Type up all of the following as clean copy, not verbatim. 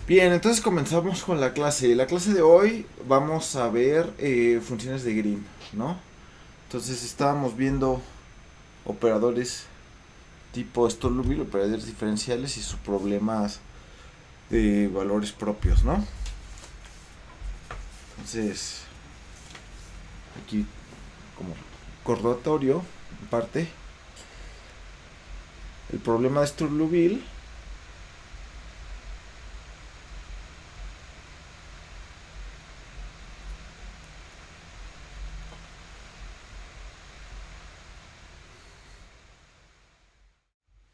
Bien, entonces comenzamos con la clase. La clase de hoy vamos a ver funciones de Green, ¿no? Entonces estábamos viendo operadores tipo Sturluville, operadores diferenciales y sus problemas de valores propios, ¿no? Entonces, aquí como recordatorio, en parte, el problema de Sturluville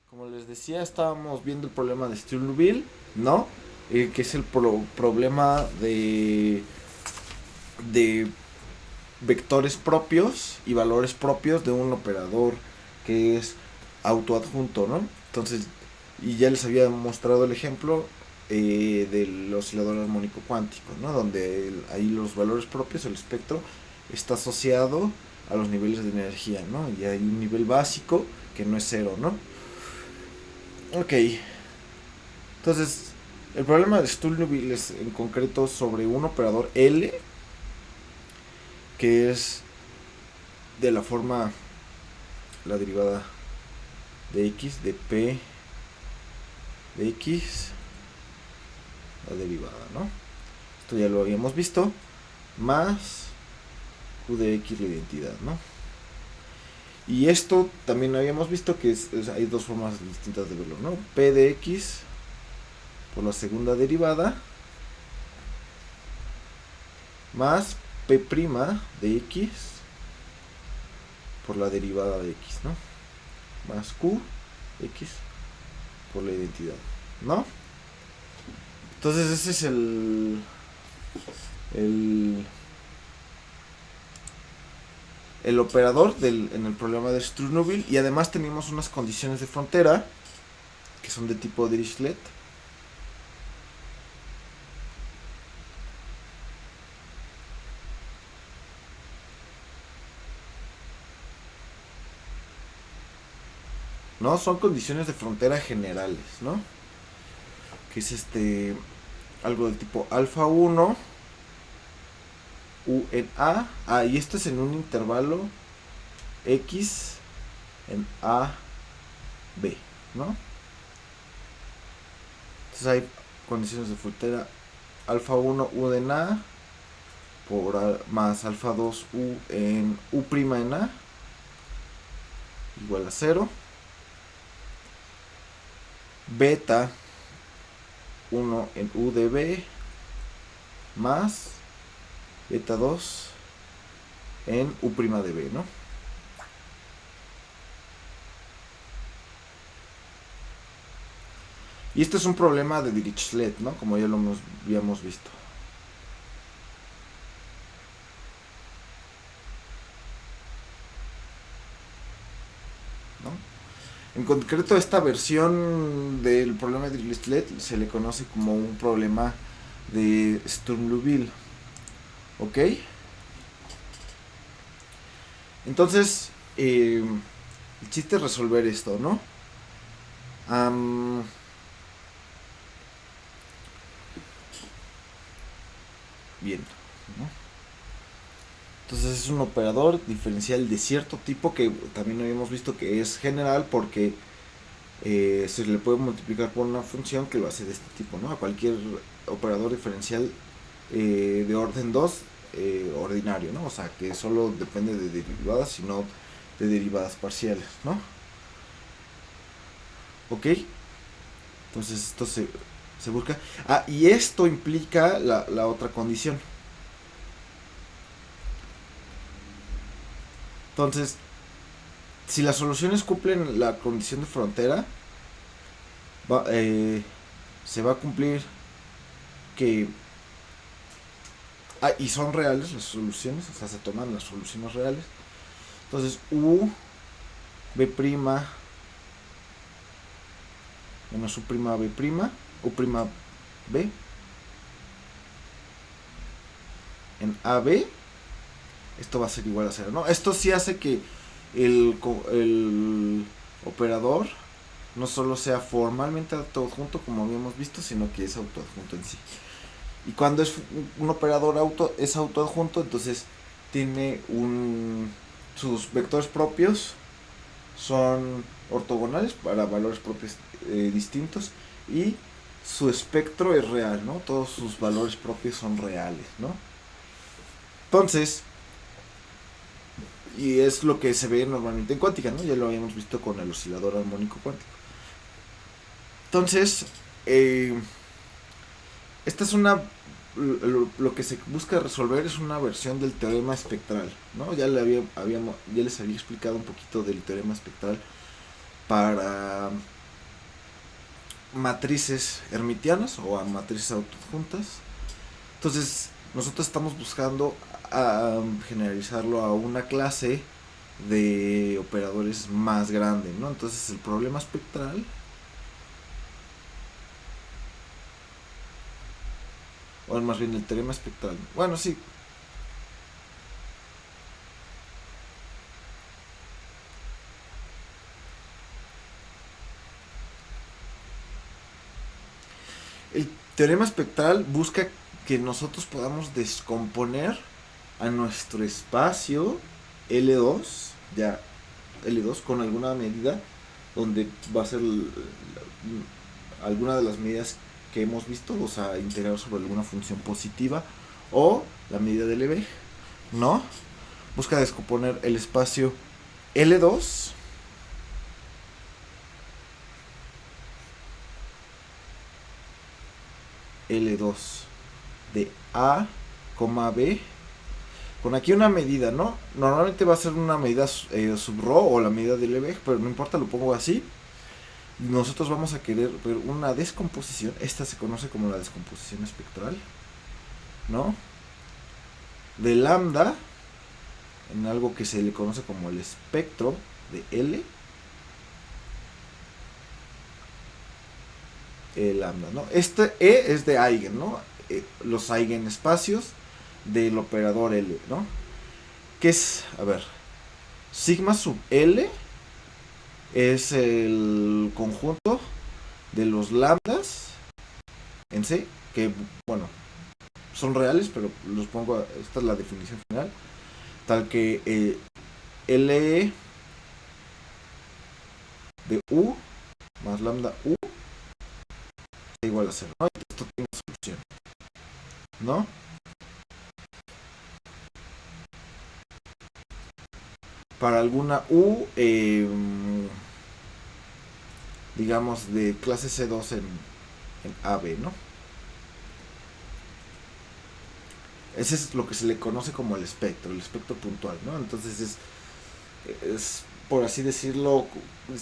como les decía, estábamos viendo el problema de Sturluville, ¿no? Que es el problema de vectores propios y valores propios de un operador que es autoadjunto, ¿no? Entonces, y ya les había mostrado el ejemplo del oscilador armónico cuántico, ¿no? Donde ahí los valores propios, el espectro, está asociado a los niveles de energía, ¿no? Y hay un nivel básico que no es cero, ¿no? Ok, entonces, el problema de Sturluville es en concreto sobre un operador L que es de la forma la derivada de x de p de x, la derivada, ¿no? Esto ya lo habíamos visto, más q de x la identidad, ¿no? Y esto también habíamos visto que hay dos formas distintas de verlo, ¿no? P de x por la segunda derivada más p' de x por la derivada de x, ¿no? Más q x por la identidad, ¿no? Entonces ese es el, el operador en el problema de Sturluville, y además tenemos unas condiciones de frontera que son de tipo Dirichlet. ¿No? Son condiciones de frontera generales, ¿no? Que es algo del tipo alfa 1 u en a. Y esto es en un intervalo x en a b, ¿no? Entonces hay condiciones de frontera alfa 1 u en a por más alfa 2 u en u' en a igual a 0, beta 1 en u de b más beta 2 en u' de b, ¿no? Y este es un problema de Dirichlet, ¿no? Como ya lo habíamos visto. ¿No? En concreto, esta versión del problema de Dirichlet se le conoce como un problema de Sturm-Liouville. ¿Ok? Entonces, el chiste es resolver esto, ¿no? Bien, ¿no? Entonces es un operador diferencial de cierto tipo que también habíamos visto que es general porque se le puede multiplicar por una función que lo hace de este tipo, ¿no? A cualquier operador diferencial de orden 2 ordinario, ¿no? O sea, que solo depende de derivadas y no de derivadas parciales, ¿no? ¿Ok? Entonces esto se busca. Y esto implica la otra condición. Entonces, si las soluciones cumplen la condición de frontera, se va a cumplir que... y son reales las soluciones, o sea, se toman las soluciones reales. Entonces, u, b' menos u' b', u' b, en AB esto va a ser igual a cero, ¿no? Esto sí hace que el operador no solo sea formalmente autoadjunto como habíamos visto, sino que es autoadjunto en sí. Y cuando es un operador es autoadjunto, entonces tiene sus vectores propios son ortogonales para valores propios distintos, y su espectro es real, ¿no? Todos sus valores propios son reales, ¿no? Entonces, y es lo que se ve normalmente en cuántica, ¿no? Ya lo habíamos visto con el oscilador armónico cuántico. Entonces, esta es lo que se busca resolver es una versión del teorema espectral, ¿no? Ya les había explicado un poquito del teorema espectral para matrices hermitianas o a matrices autoadjuntas. Entonces, nosotros estamos buscando generalizarlo a una clase de operadores más grande, ¿no? Entonces, el problema espectral, o más bien el teorema espectral, bueno, sí. El teorema espectral busca que nosotros podamos descomponer a nuestro espacio L2, ya L2 con alguna medida, donde va a ser alguna de las medidas que hemos visto, o sea, integrar sobre alguna función positiva, o la medida de Lebesgue, ¿no? Busca descomponer el espacio L2 L2 de A, B, con aquí una medida, ¿no? Normalmente va a ser una medida sub rho o la medida de Lebesgue, pero no importa, lo pongo así. Nosotros vamos a querer ver una descomposición. Esta se conoce como la descomposición espectral, ¿no? De lambda en algo que se le conoce como el espectro de L. Lambda, ¿no? Este E es de eigen, ¿no? Los eigenespacios del operador L, ¿no? Que es, a ver, sigma sub L es el conjunto de los lambdas en C, que, bueno, son reales, pero los pongo, esta es la definición final, tal que L de U más lambda U es igual a 0, ¿no? Esto tiene solución, ¿no? Para alguna U, digamos, de clase C2 en AB, ¿no? Ese es lo que se le conoce como el espectro puntual, ¿no? Entonces es por así decirlo,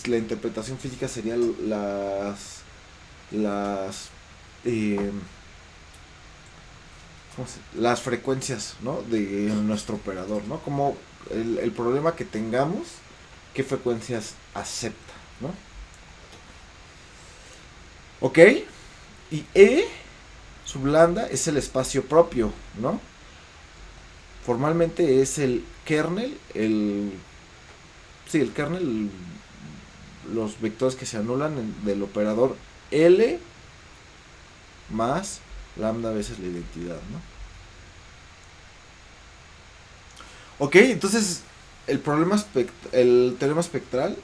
la interpretación física sería las eh, las frecuencias, ¿no? De nuestro operador, ¿no? Como el problema que tengamos, qué frecuencias acepta, ¿no? Ok, y E sub lambda es el espacio propio, ¿no? Formalmente es el kernel, el kernel, los vectores que se anulan del operador L más lambda veces la identidad, ¿no? Ok, entonces el teorema espectral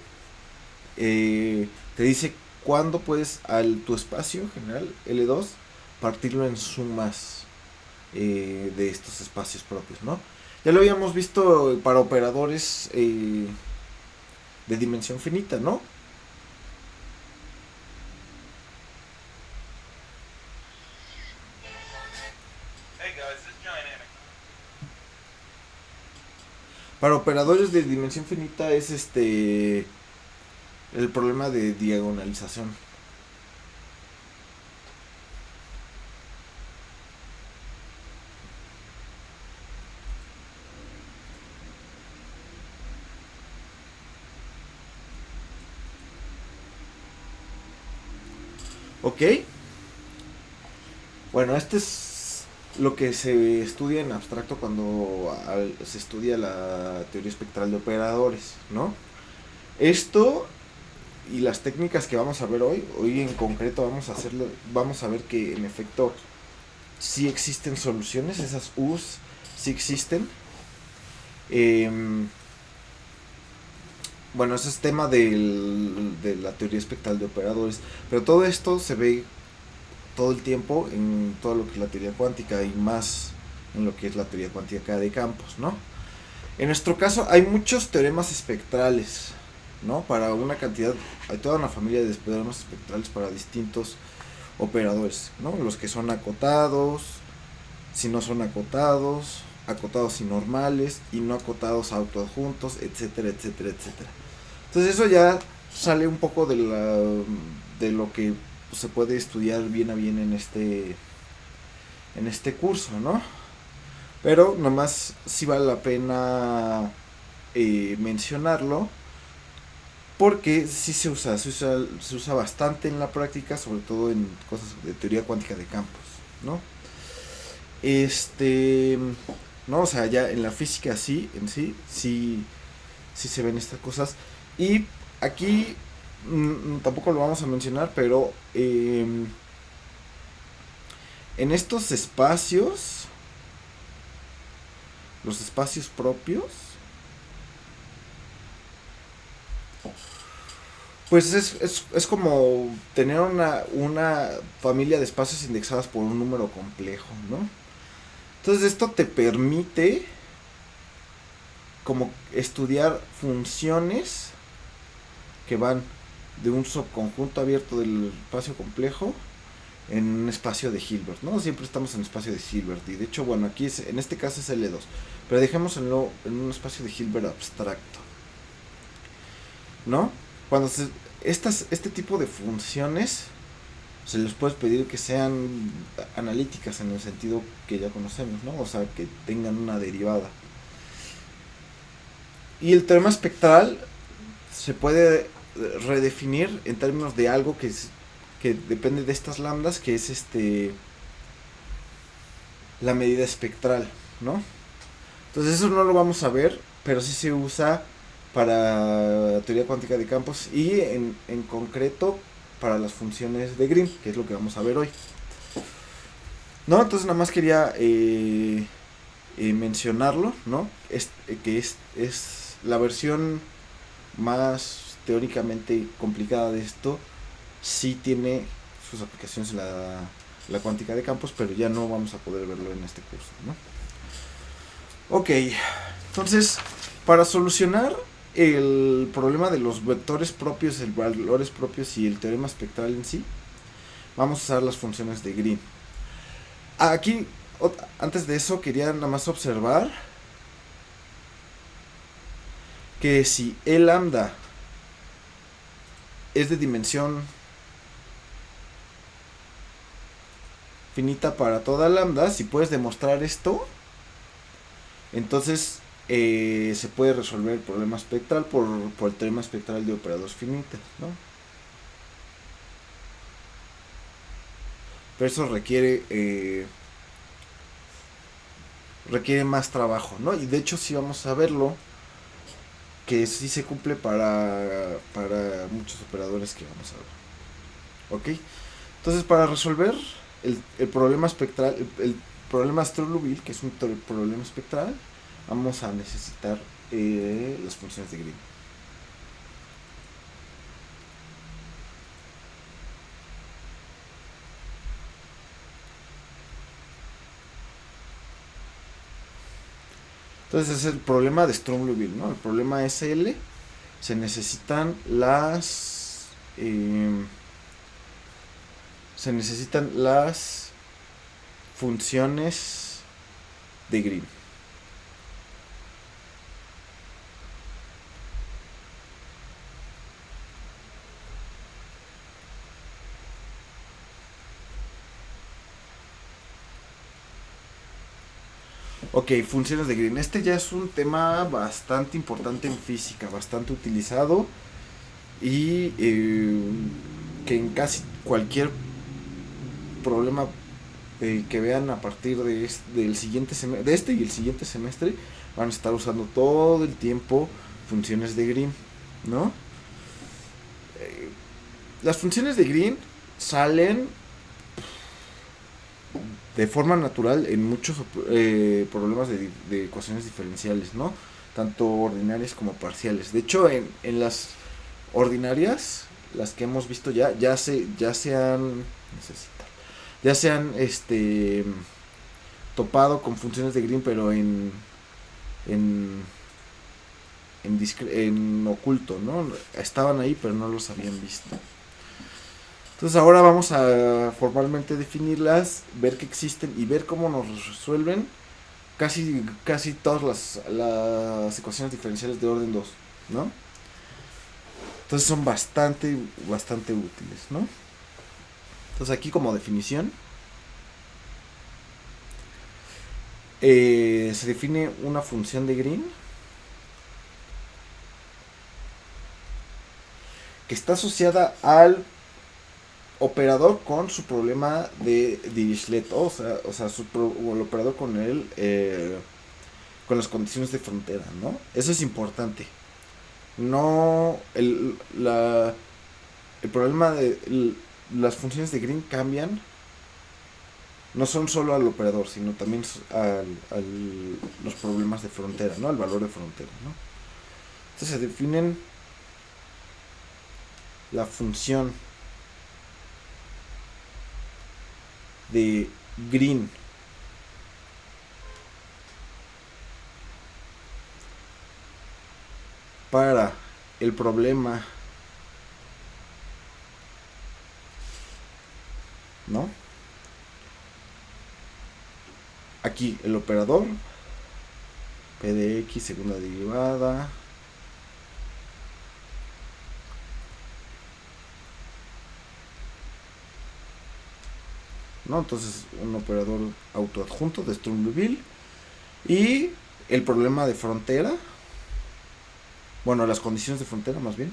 te dice cuándo puedes tu espacio general L2 partirlo en sumas de estos espacios propios, ¿no? Ya lo habíamos visto para operadores de dimensión finita, ¿no? Para operadores de dimensión finita es el problema de diagonalización. Ok. Bueno, este es lo que se estudia en abstracto cuando se estudia la teoría espectral de operadores, ¿no? Esto y las técnicas que vamos a ver hoy en concreto vamos a ver que en efecto sí existen soluciones, esas U's sí existen. Bueno, ese es tema de la teoría espectral de operadores, pero todo esto se ve todo el tiempo en todo lo que es la teoría cuántica y más en lo que es la teoría cuántica de campos, ¿no? En nuestro caso hay muchos teoremas espectrales, ¿no? Para una cantidad, hay toda una familia de teoremas espectrales para distintos operadores, ¿no? Los que son acotados, si no son acotados, acotados y normales, y no acotados autoadjuntos, etcétera, etcétera, etcétera. Entonces eso ya sale un poco de lo que se puede estudiar bien a bien en este curso, ¿no? Pero nomás sí vale la pena mencionarlo porque sí se usa bastante en la práctica, sobre todo en cosas de teoría cuántica de campos, ¿no? Este, no, o sea, ya en la física sí se ven estas cosas. Y aquí tampoco lo vamos a mencionar, pero en estos espacios, los espacios propios, pues es como tener una familia de espacios indexadas por un número complejo, ¿no? Entonces esto te permite como estudiar funciones que van de un subconjunto abierto del espacio complejo en un espacio de Hilbert, ¿no? Siempre estamos en espacio de Hilbert y de hecho, bueno, aquí en este caso es L2, pero dejémoslo en un espacio de Hilbert abstracto, ¿no? Cuando este tipo de funciones se les puede pedir que sean analíticas en el sentido que ya conocemos, ¿no? O sea, que tengan una derivada. Y el teorema espectral se puede redefinir en términos de algo que depende de estas lambdas, que es la medida espectral, ¿no? Entonces eso no lo vamos a ver, pero sí se usa para teoría cuántica de campos y en concreto para las funciones de Green, que es lo que vamos a ver hoy. No, entonces nada más quería mencionarlo, ¿no? Que es la versión más teóricamente complicada de esto, sí tiene sus aplicaciones en la cuántica de campos, pero ya no vamos a poder verlo en este curso, ¿no? Ok, entonces, para solucionar el problema de los vectores propios, el valores propios y el teorema espectral en sí, vamos a usar las funciones de Green. Aquí, antes de eso, quería nada más observar que si E lambda es de dimensión finita para toda lambda, si puedes demostrar esto, entonces se puede resolver el problema espectral por el teorema espectral de operadores finitas, ¿no? Pero eso requiere más trabajo, ¿no? Y de hecho sí vamos a verlo, que sí se cumple para muchos operadores que vamos a ver. ¿Ok? Entonces para resolver el problema espectral, el problema Struve-Liouville, que es un problema espectral, vamos a necesitar las funciones de Green. Entonces es el problema de Struve-Liouville, ¿no? El problema SL se necesitan las funciones de Green. Ok, funciones de Green. Este ya es un tema bastante importante en física, bastante utilizado y que en casi cualquier problema que vean a partir del siguiente semestre, de este y el siguiente semestre, van a estar usando todo el tiempo funciones de Green, ¿no? Eh, las funciones de Green salen de forma natural en muchos problemas de ecuaciones diferenciales, ¿no? Tanto ordinarias como parciales. De hecho, en las ordinarias, las que hemos visto ya se han topado con funciones de Green, pero en, en oculto, ¿no? Estaban ahí, pero no los habían visto. Entonces ahora vamos a formalmente definirlas, ver que existen y ver cómo nos resuelven casi todas las ecuaciones diferenciales de orden 2, ¿no? Entonces son bastante útiles, ¿no? Entonces aquí como definición se define una función de Green que está asociada al operador con su problema de Dirichlet, o sea el operador con con las condiciones de frontera, ¿no? Eso es importante. No, el problema las funciones de Green cambian, no son solo al operador, sino también los problemas de frontera, ¿no? Al valor de frontera, ¿no? Entonces se definen la función de Green para el problema, ¿no? Aquí el operador P de X segunda derivada, ¿no? Entonces un operador autoadjunto de Sturm-Liouville y el problema de frontera, bueno, las condiciones de frontera más bien,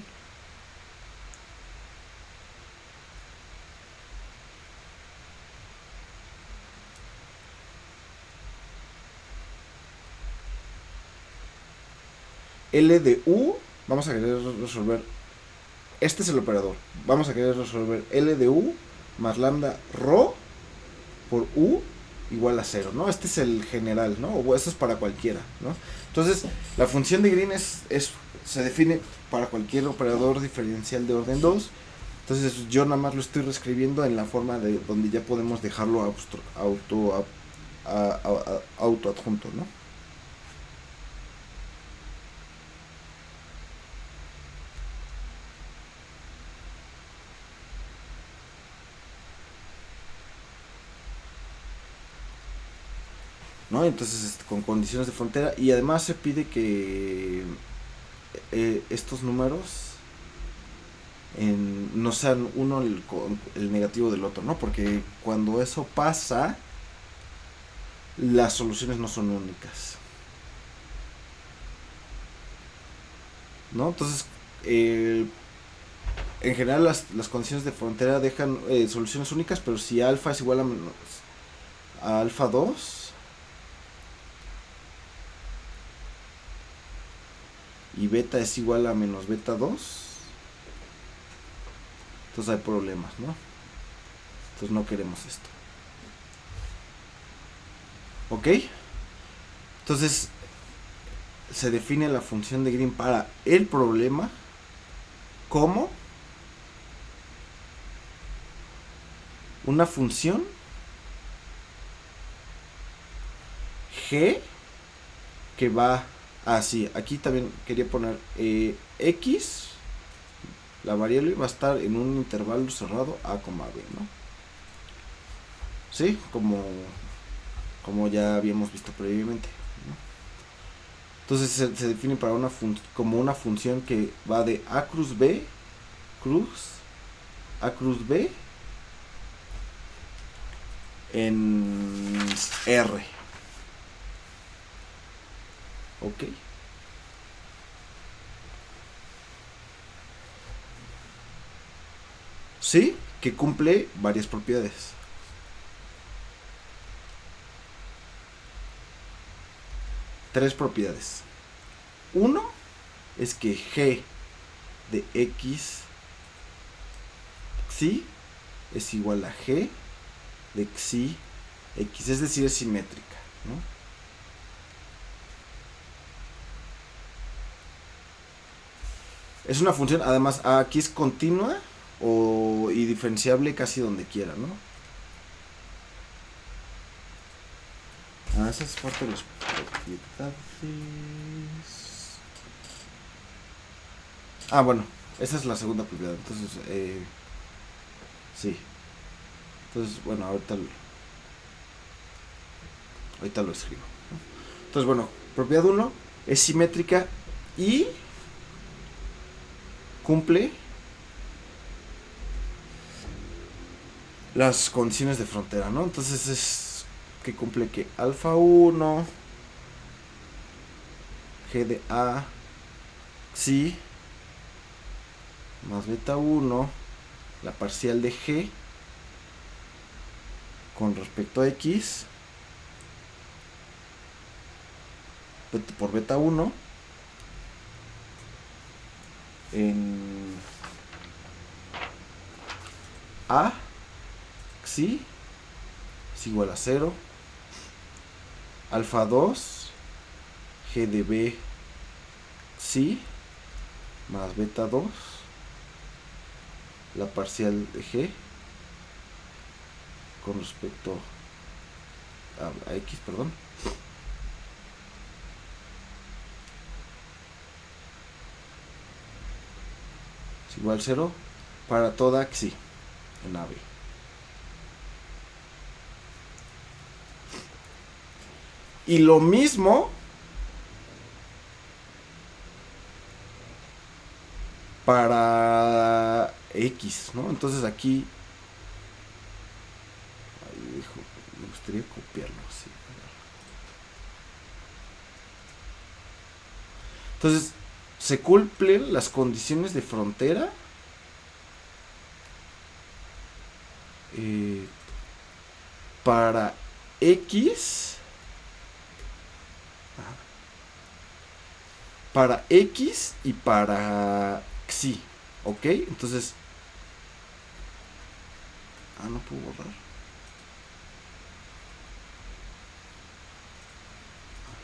L de U, vamos a querer resolver, este es el operador, vamos a querer resolver L de U más lambda rho por U igual a 0, ¿no? Este es el general, ¿no? O esto es para cualquiera, ¿no? Entonces, la función de Green se define para cualquier operador diferencial de orden 2. Entonces, yo nada más lo estoy reescribiendo en la forma de donde ya podemos dejarlo auto adjunto, ¿no? ¿No? Entonces, con condiciones de frontera, y además se pide que estos números no sean uno el negativo del otro, ¿no? Porque cuando eso pasa, las soluciones no son únicas, ¿no? Entonces, en general las condiciones de frontera dejan soluciones únicas, pero si alfa es igual a alfa 2 y beta es igual a menos beta 2, entonces hay problemas, ¿no? Entonces no queremos esto. ¿Ok? Entonces se define la función de Green para el problema como una función G que va así. Aquí también quería poner X, la variable va a estar en un intervalo cerrado A, B, ¿no? ¿Sí? Como ya habíamos visto previamente, ¿no? Entonces se define para como una función que va de A cruz B, A cruz B en R. ¿Ok? Sí, que cumple varias propiedades. tres propiedades. Uno es que G de X Xi es igual a G de Xi X, es decir, es simétrica, ¿no? Es una función, además, aquí es continua y diferenciable casi donde quiera, ¿no? Esa es parte de las propiedades. Bueno, esa es la segunda propiedad. Entonces, sí. Entonces, bueno, ahorita lo escribo, ¿no? Entonces, bueno, propiedad 1 es simétrica y cumple las condiciones de frontera, ¿no? Entonces es que cumple que alfa 1 G de A Xi más beta 1 la parcial de G con respecto a X por beta 1 en A Xi es igual a 0, alfa 2 G de B Xi más beta 2 la parcial de G con respecto a X, perdón, es igual a 0 para toda Xi en AB. Y lo mismo para X, ¿no? Entonces aquí me gustaría copiarlo así. Entonces se cumplen las condiciones de frontera para X y para Xi, ¿ok? Entonces no puedo borrar.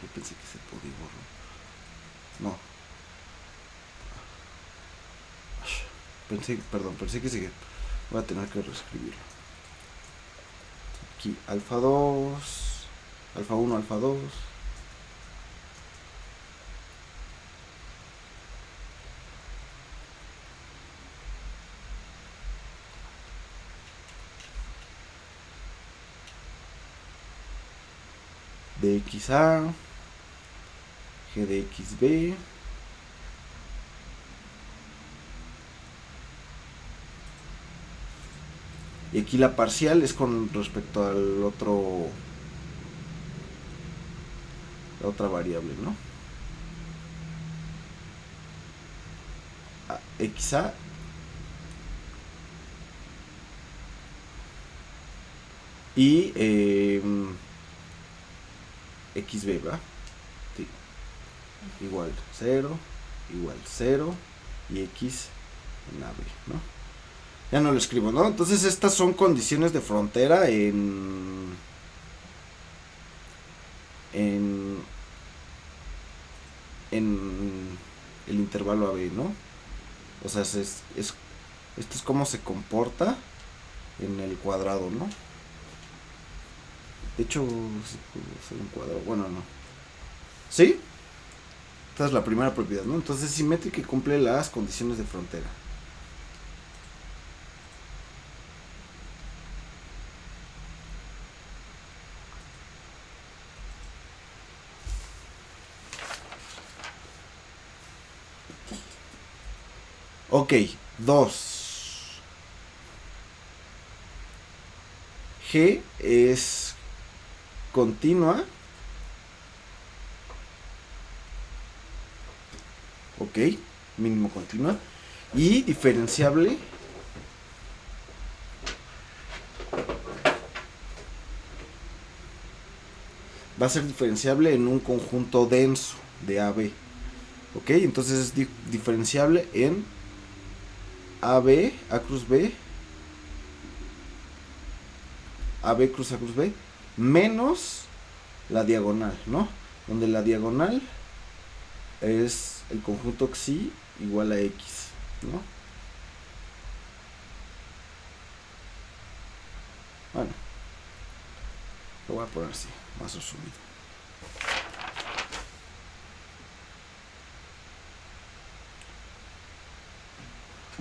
Yo pensé que se podía borrar. No. Pensé que se voy a tener que reescribirlo. Aquí alfa 2, alfa 1, alfa 2. De XA, G de XB, y aquí la parcial es con respecto al otro, la otra variable, ¿no? XA y XB, ¿verdad? Sí. Igual 0, igual 0 y X en AB, ¿no? Ya no lo escribo, ¿no? Entonces estas son condiciones de frontera en el intervalo AB, ¿no? O sea, esto es cómo se comporta en el cuadrado, ¿no? De hecho, sí puedo hacer un cuadrado. Bueno, no. ¿Sí? Esta es la primera propiedad, ¿no? Entonces es simétrica y cumple las condiciones de frontera. Ok, 2. G es continua. Ok, mínimo continua. Y diferenciable va a ser diferenciable en un conjunto denso de AB. ¿Ok? Entonces es diferenciable en AB, A cruz B, AB cruz A cruz B, menos la diagonal, ¿no? Donde la diagonal es el conjunto Xi igual a X, ¿no? Bueno, lo voy a poner así, más resumido.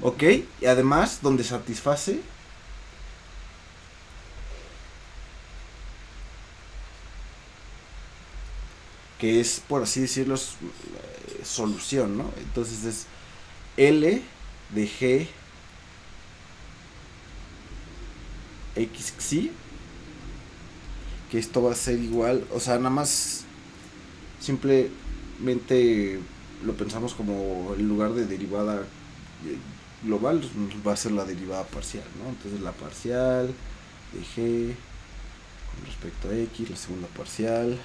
Ok, y además donde satisface que es, por así decirlo, solución, ¿no? Entonces es L de G X Xi, que esto va a ser igual, o sea, nada más simplemente lo pensamos como en lugar de derivada global, va a ser la derivada parcial, ¿no? Entonces la parcial de G con respecto a X, la segunda parcial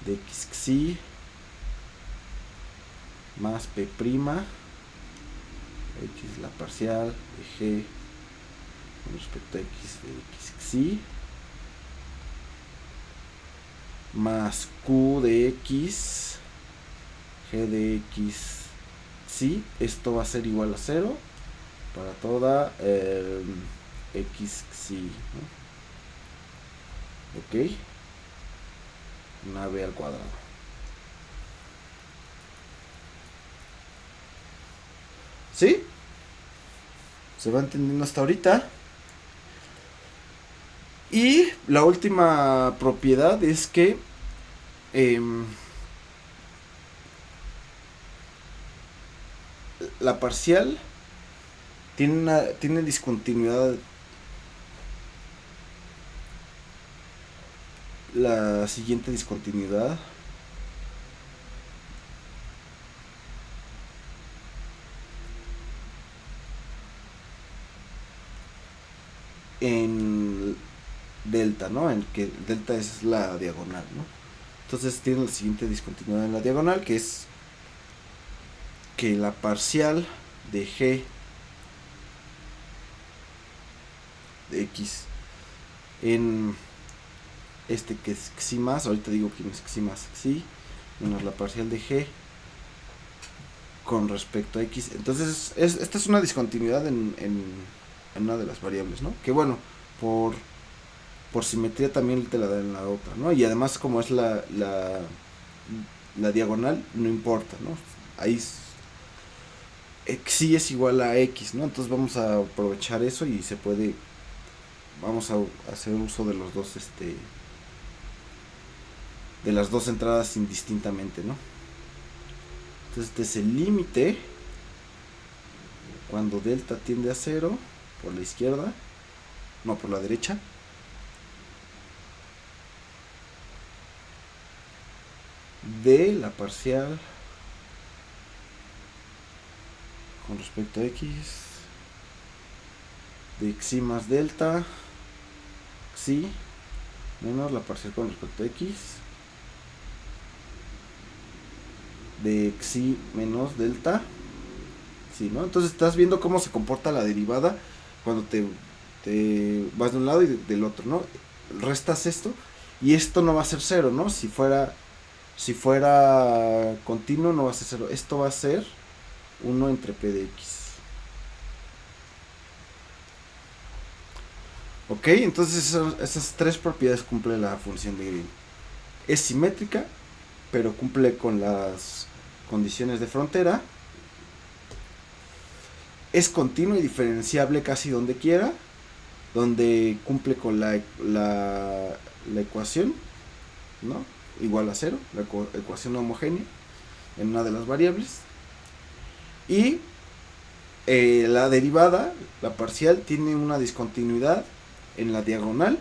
de X Xi más P', X la parcial de G con respecto a X de X Xi más Q de X G de X Xi, esto va a ser igual a 0 para toda X Xi, ¿no? Ok, una B al cuadrado. ¿Sí? ¿Se va entendiendo hasta ahorita? Y la última propiedad es que la parcial tiene discontinuidad. La siguiente discontinuidad en delta, ¿no? En que delta es la diagonal, ¿no? Entonces tiene la siguiente discontinuidad en la diagonal, que es que la parcial de G de X en este que es Xi más, ahorita digo que no es Xi más Xi, menos la parcial de G con respecto a X. Entonces esta es una discontinuidad en una de las variables, ¿no? Que bueno, por simetría también te la da en la otra, ¿no? Y además como es la diagonal, no importa, ¿no? Ahí Xi es igual a X, ¿no? Entonces vamos a aprovechar eso y se puede, vamos a hacer uso de los dos, de las dos entradas indistintamente, ¿no? Entonces este es el límite cuando delta tiende a 0 por la izquierda, no, por la derecha, de la parcial con respecto a X de Xi más delta Xi menos la parcial con respecto a X de Xi menos delta Xi, ¿no? Entonces estás viendo cómo se comporta la derivada cuando te vas de un lado y del otro, ¿no? Restas esto y esto no va a ser 0, ¿no? Si fuera continuo no va a ser 0, esto va a ser 1 entre P de X. Ok, entonces esas tres propiedades cumple la función de Green. Es simétrica, pero cumple con las condiciones de frontera. Es continua y diferenciable casi donde quiera, donde cumple con la ecuación, ¿no? Igual a 0, la ecuación homogénea en una de las variables. Y la derivada, la parcial, tiene una discontinuidad en la diagonal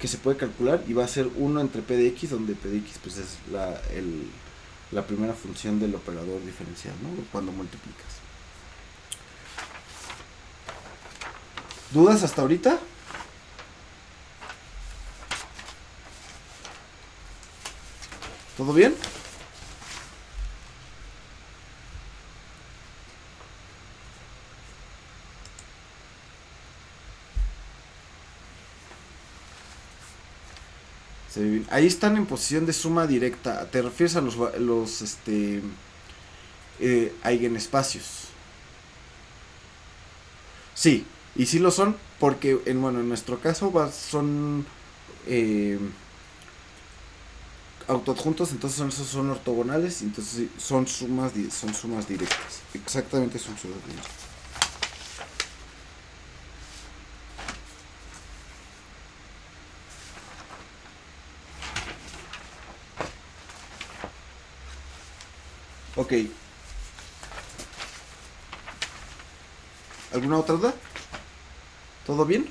que se puede calcular y va a ser 1 entre P de X, donde P de X pues es la primera función del operador diferencial, ¿no? Cuando multiplicas. ¿Dudas hasta ahorita? ¿Todo bien? Se ve bien. Ahí están en posición de suma directa. ¿Te refieres a los eigenespacios? Sí, y sí lo son porque en nuestro caso son eh, autoadjuntos, entonces esos son ortogonales, entonces sí, son sumas directas. Exactamente son sumas directas. Ok, ¿alguna otra duda? ¿Todo bien?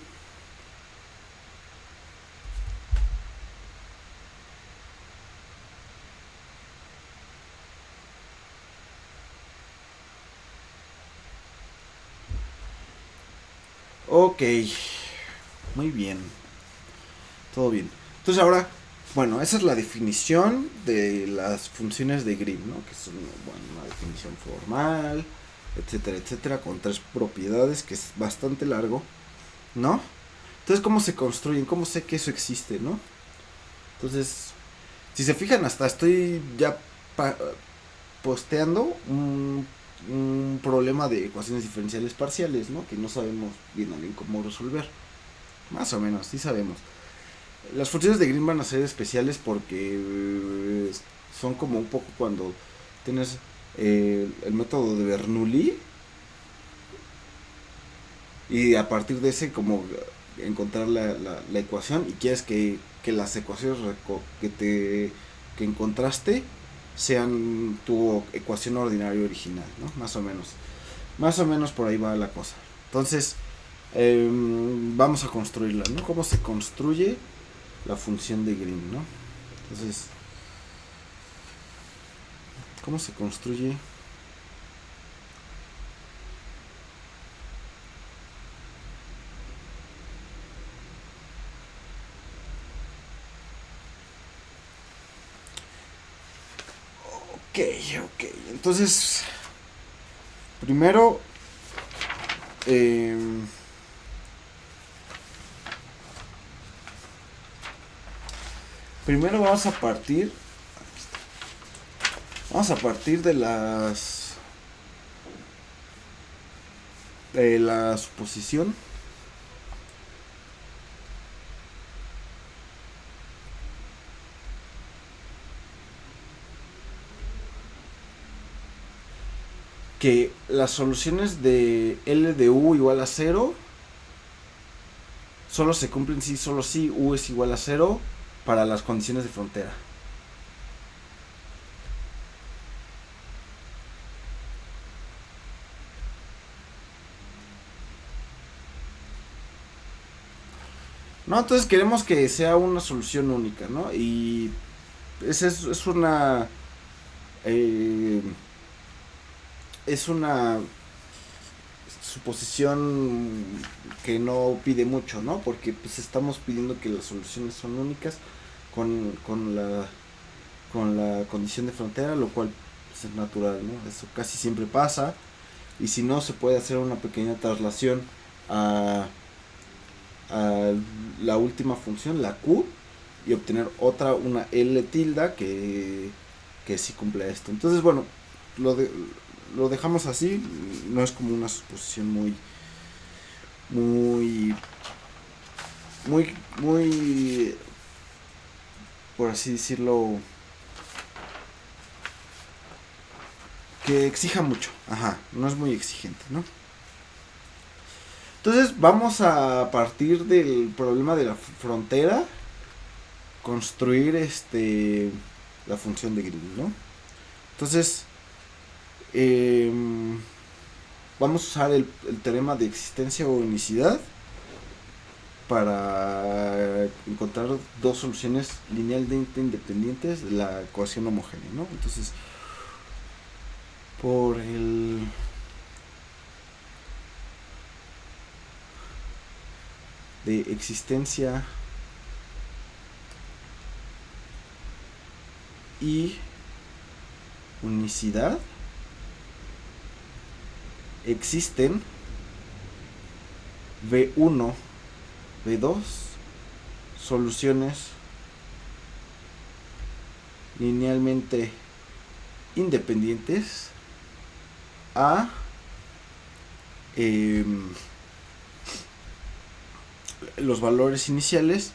Ok, muy bien, todo bien. Entonces ahora, bueno, esa es la definición de las funciones de Green, ¿no? Que son, bueno, una definición formal, etcétera, etcétera, con tres propiedades, que es bastante largo, ¿no? Entonces, ¿cómo se construyen? ¿Cómo sé que eso existe, no? Entonces, si se fijan, hasta estoy ya posteando un problema de ecuaciones diferenciales parciales, ¿no? Que no sabemos bien a bien cómo resolver. Más o menos, sí sabemos. Las funciones de Green van a ser especiales porque son como un poco cuando tienes el método de Bernoulli y a partir de ese como encontrar la ecuación y quieres que las ecuaciones que encontraste sean tu ecuación ordinaria original, ¿no? Más o menos. Más o menos por ahí va la cosa. Entonces, vamos a construirla, ¿no? ¿Cómo se construye la función de Green, ¿no? Entonces, ¿cómo se construye? Ok, ok. Entonces, primero, eh, primero vamos a partir de la suposición que las soluciones de L de U igual a cero solo se cumplen si solo si U es igual a cero para las condiciones de frontera. No, entonces queremos que sea una solución única, ¿no? Y esa es una eh, es una suposición que no pide mucho, ¿no? Porque pues estamos pidiendo que las soluciones son únicas con la condición de frontera, lo cual pues, es natural, ¿no? Eso casi siempre pasa. Y si no, se puede hacer una pequeña traslación a, a la última función, la Q, y obtener una L tilde que sí cumple esto. Entonces, bueno, lo, de, lo dejamos así, no es como una suposición muy, muy, por así decirlo, que exija mucho. Ajá, no es muy exigente, ¿no? Entonces vamos a partir del problema de la frontera, construir la función de Green, ¿no? Entonces, eh, vamos a usar el teorema de existencia o unicidad para encontrar dos soluciones linealmente independientes de la ecuación homogénea, ¿no? Entonces, por el de existencia y unicidad existen V1, V2 soluciones linealmente independientes a los valores iniciales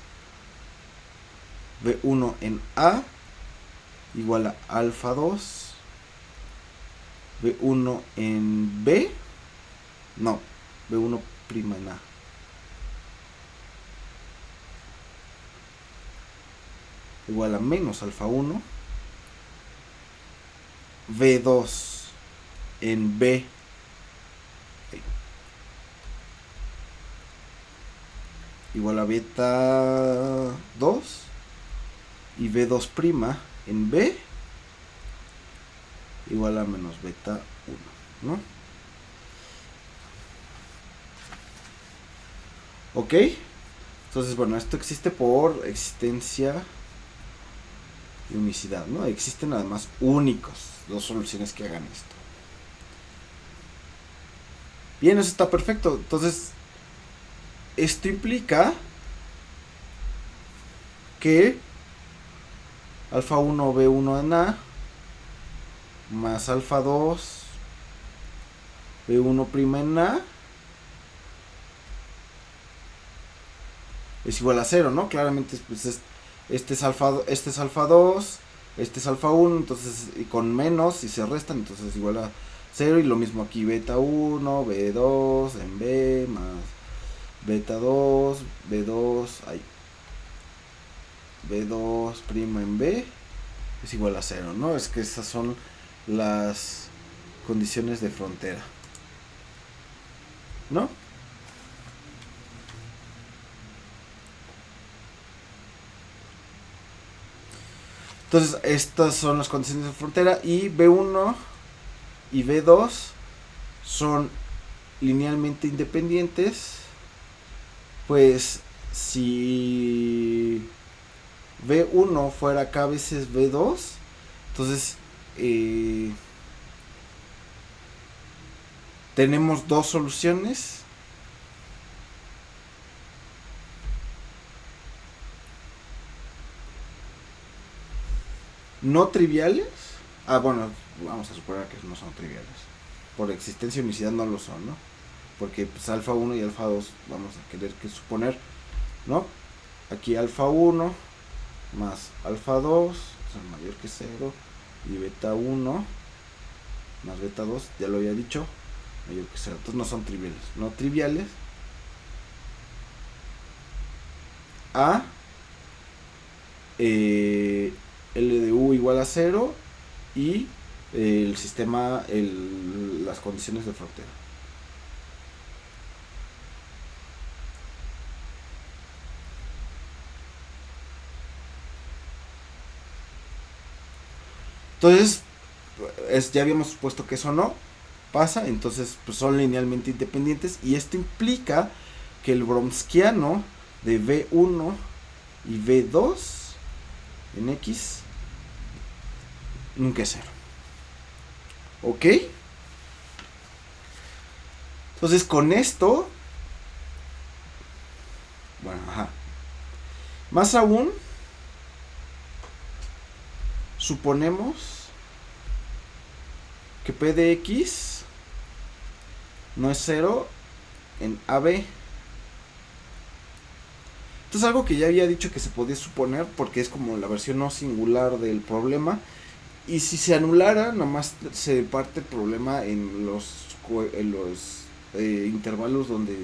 V1 en A igual a alfa 2, V1 en B, no, V1 prima en A. Igual a menos alfa 1, V2 en B igual a beta 2 y V2 prima en B igual a menos beta 1, ¿no? Ok, entonces bueno, esto existe por existencia y unicidad, ¿no? Existen además únicos dos soluciones que hagan esto. Bien, eso está perfecto. Entonces, esto implica que alfa 1 B1 en A más alfa 2 B1 prima en A es igual a 0, ¿no? Claramente pues este es alfa 2, este es alfa 1, entonces y con menos y se restan, entonces es igual a 0 y lo mismo aquí beta 1, B2 en B más beta 2, B2, B2 prima en B es igual a 0, ¿no? Es que esas son las condiciones de frontera, ¿no? Entonces, estas son las condiciones de frontera y B1 y B2 son linealmente independientes. Pues si B1 fuera k veces B2, entonces tenemos dos soluciones no triviales. Bueno, vamos a suponer que no son triviales. Por existencia y unicidad no lo son, ¿no? Porque pues alfa 1 y alfa 2 vamos a querer que suponer, ¿no? Aquí alfa 1 más alfa 2 es mayor que 0 y beta 1 más beta 2, ya lo había dicho, mayor que 0. Entonces no son triviales. No triviales a L de U igual a 0 y el sistema, las condiciones de frontera. Entonces, ya habíamos supuesto que eso no pasa, entonces pues son linealmente independientes y esto implica que el bromskiano de V1 y V2 en X nunca es 0. ¿Ok? Entonces con esto, bueno, más aún, suponemos que P de X no es 0 en AB. Esto es algo que ya había dicho que se podía suponer porque es como la versión no singular del problema. Y si se anulara, nada más se parte el problema en los intervalos donde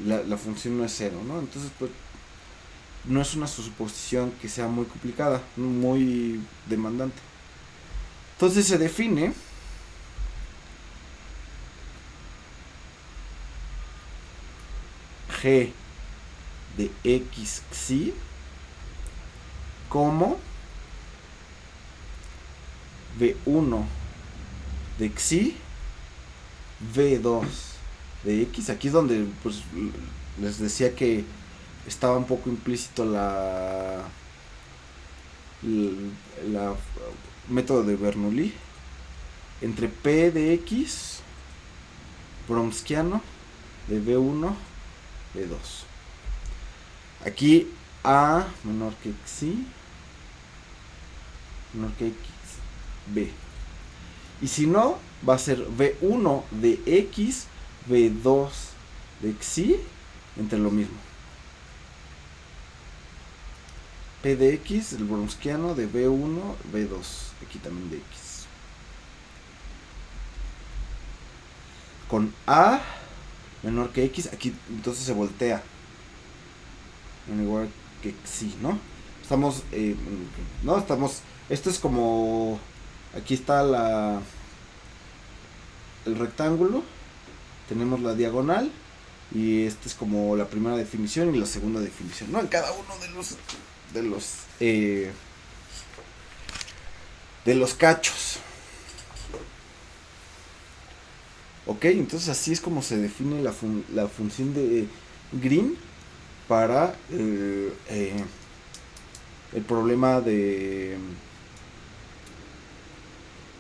la función no es 0, ¿no? Entonces, pues, no es una suposición que sea muy complicada, muy demandante. Entonces se define G de X psi como V1 de Xi, V2 de X. Aquí es donde pues les decía que estaba un poco implícito el la, método de Bernoulli entre P de X bromskiano de B1, B2. Aquí A menor que Xi menor que X, B. Y si no, va a ser B1 de X, B2 de Xi, entre lo mismo. P de X, el bromskiano de B1, B2, aquí también de X. Con A menor que X, aquí entonces se voltea. Igual que Xi, ¿no? Estamos, no, estamos, esto es como, aquí está el rectángulo, tenemos la diagonal, y esta es como la primera definición y la segunda definición, ¿no? En cada uno de los cachos. Ok, entonces así es como se define la función de Green para el problema de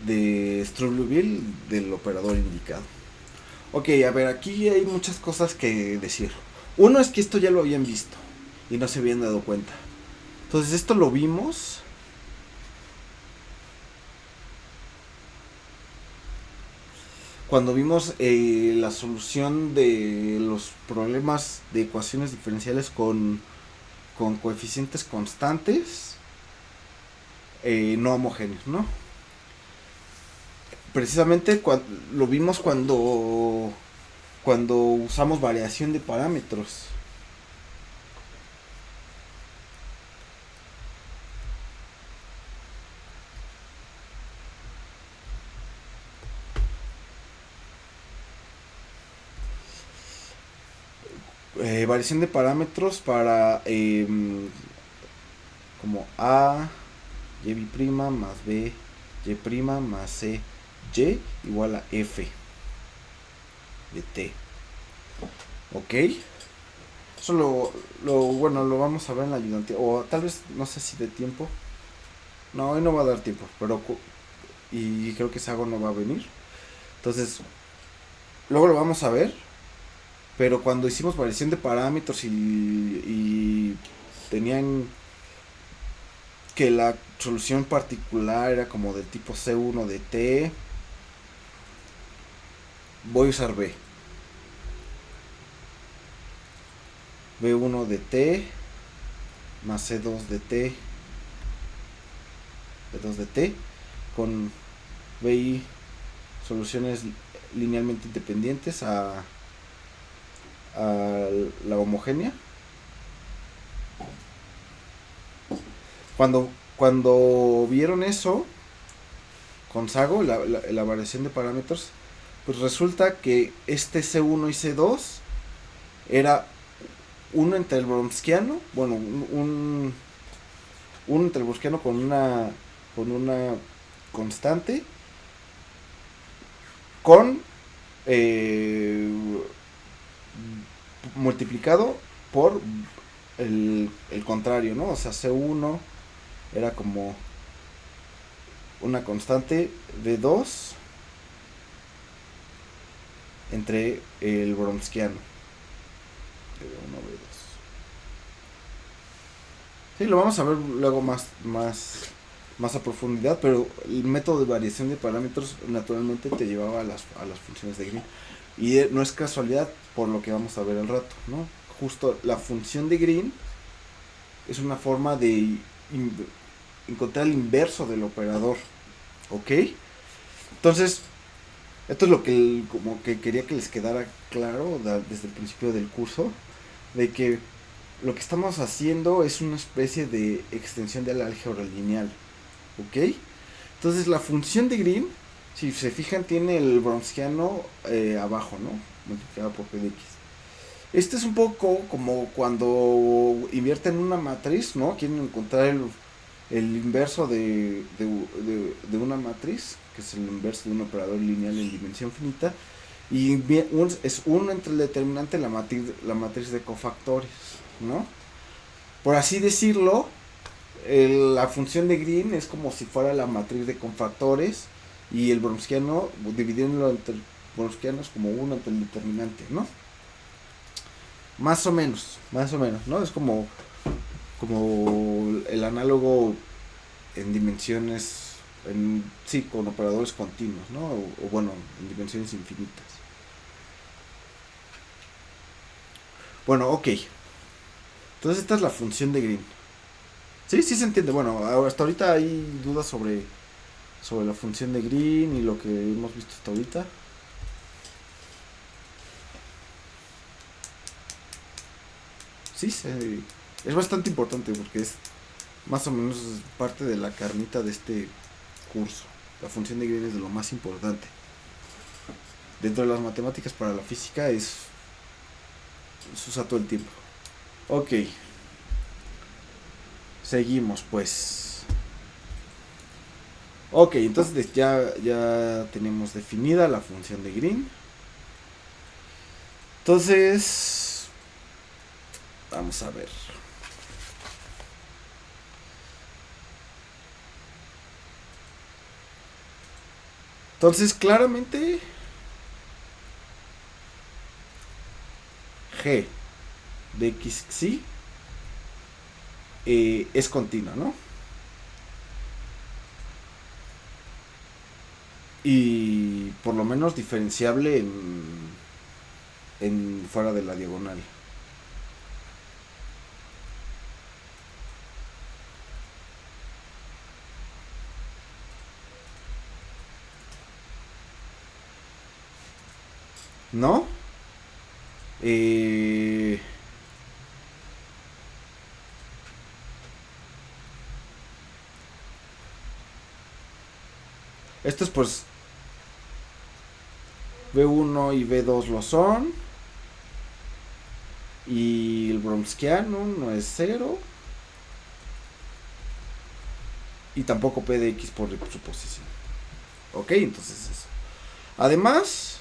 Struve-Liouville del operador indicado. Ok, a ver, aquí hay muchas cosas que decir. Uno es que esto ya lo habían visto y no se habían dado cuenta. Entonces esto lo vimos cuando vimos la solución de los problemas de ecuaciones diferenciales con coeficientes constantes no homogéneos, ¿no? Precisamente lo vimos cuando usamos variación de parámetros. Variación de parámetros para como A y' más B y' más C y igual a F de T. Ok, eso bueno, lo vamos a ver en la ayudantía, o tal vez, no sé si de tiempo, no, hoy no va a dar tiempo, pero y creo que Sago no va a venir, entonces luego lo vamos a ver. Pero cuando hicimos variación de parámetros y tenían que la solución particular era como del tipo C1 de T, voy a usar B. B1 de T más C2 de T, B2 de T, con BI soluciones linealmente independientes a la homogénea. Cuando vieron eso con Sago, la variación de parámetros, pues resulta que este C1 y C2 era uno entre el bromskiano, bueno, uno entre el bromskiano con una constante con multiplicado por el contrario, ¿no? O sea, C1 era como una constante de 2 entre el bromskiano de B1 B2. Sí, lo vamos a ver luego más a profundidad, pero el método de variación de parámetros naturalmente te llevaba a las funciones de Green. Y no es casualidad por lo que vamos a ver al rato, ¿no? Justo la función de Green es una forma de encontrar el inverso del operador, ¿ok? Entonces, esto es lo que como que quería que les quedara claro desde el principio del curso, de que lo que estamos haciendo es una especie de extensión del álgebra lineal, ¿ok? Entonces la función de Green, si se fijan, tiene el bromskiano abajo, ¿no? Multiplicado por P de X. Este es un poco como cuando invierten una matriz, ¿no? Quieren encontrar el inverso de una matriz, que es el inverso de un operador lineal en dimensión finita, y es 1 entre el determinante de la matriz de cofactores, ¿no? Por así decirlo, La función de Green es como si fuera la matriz de cofactores y el browniano, dividiéndolo entre brownianos como uno entre el determinante, ¿no? Más o menos, ¿no? Es como el análogo en dimensiones, sí, con operadores continuos, ¿no? O bueno, en dimensiones infinitas. Bueno, ok. Entonces esta es la función de Green. Sí, sí se entiende. Bueno, hasta ahorita hay dudas sobre la función de Green y lo que hemos visto hasta ahorita. Sí, es bastante importante porque es más o menos parte de la carnita de este curso. La función de Green es de lo más importante. Dentro de las matemáticas para la física se usa todo el tiempo. Ok, seguimos pues. Ok, entonces ya tenemos definida la función de Green. Entonces, vamos a ver. Entonces, claramente, G de x sí es continua, ¿no? Y por lo menos diferenciable en fuera de la diagonal. ¿No? Eh, Estos pues B1 y B2 lo son. Y el browniano no es 0. Y tampoco P de X por suposición. Ok, entonces eso. Además,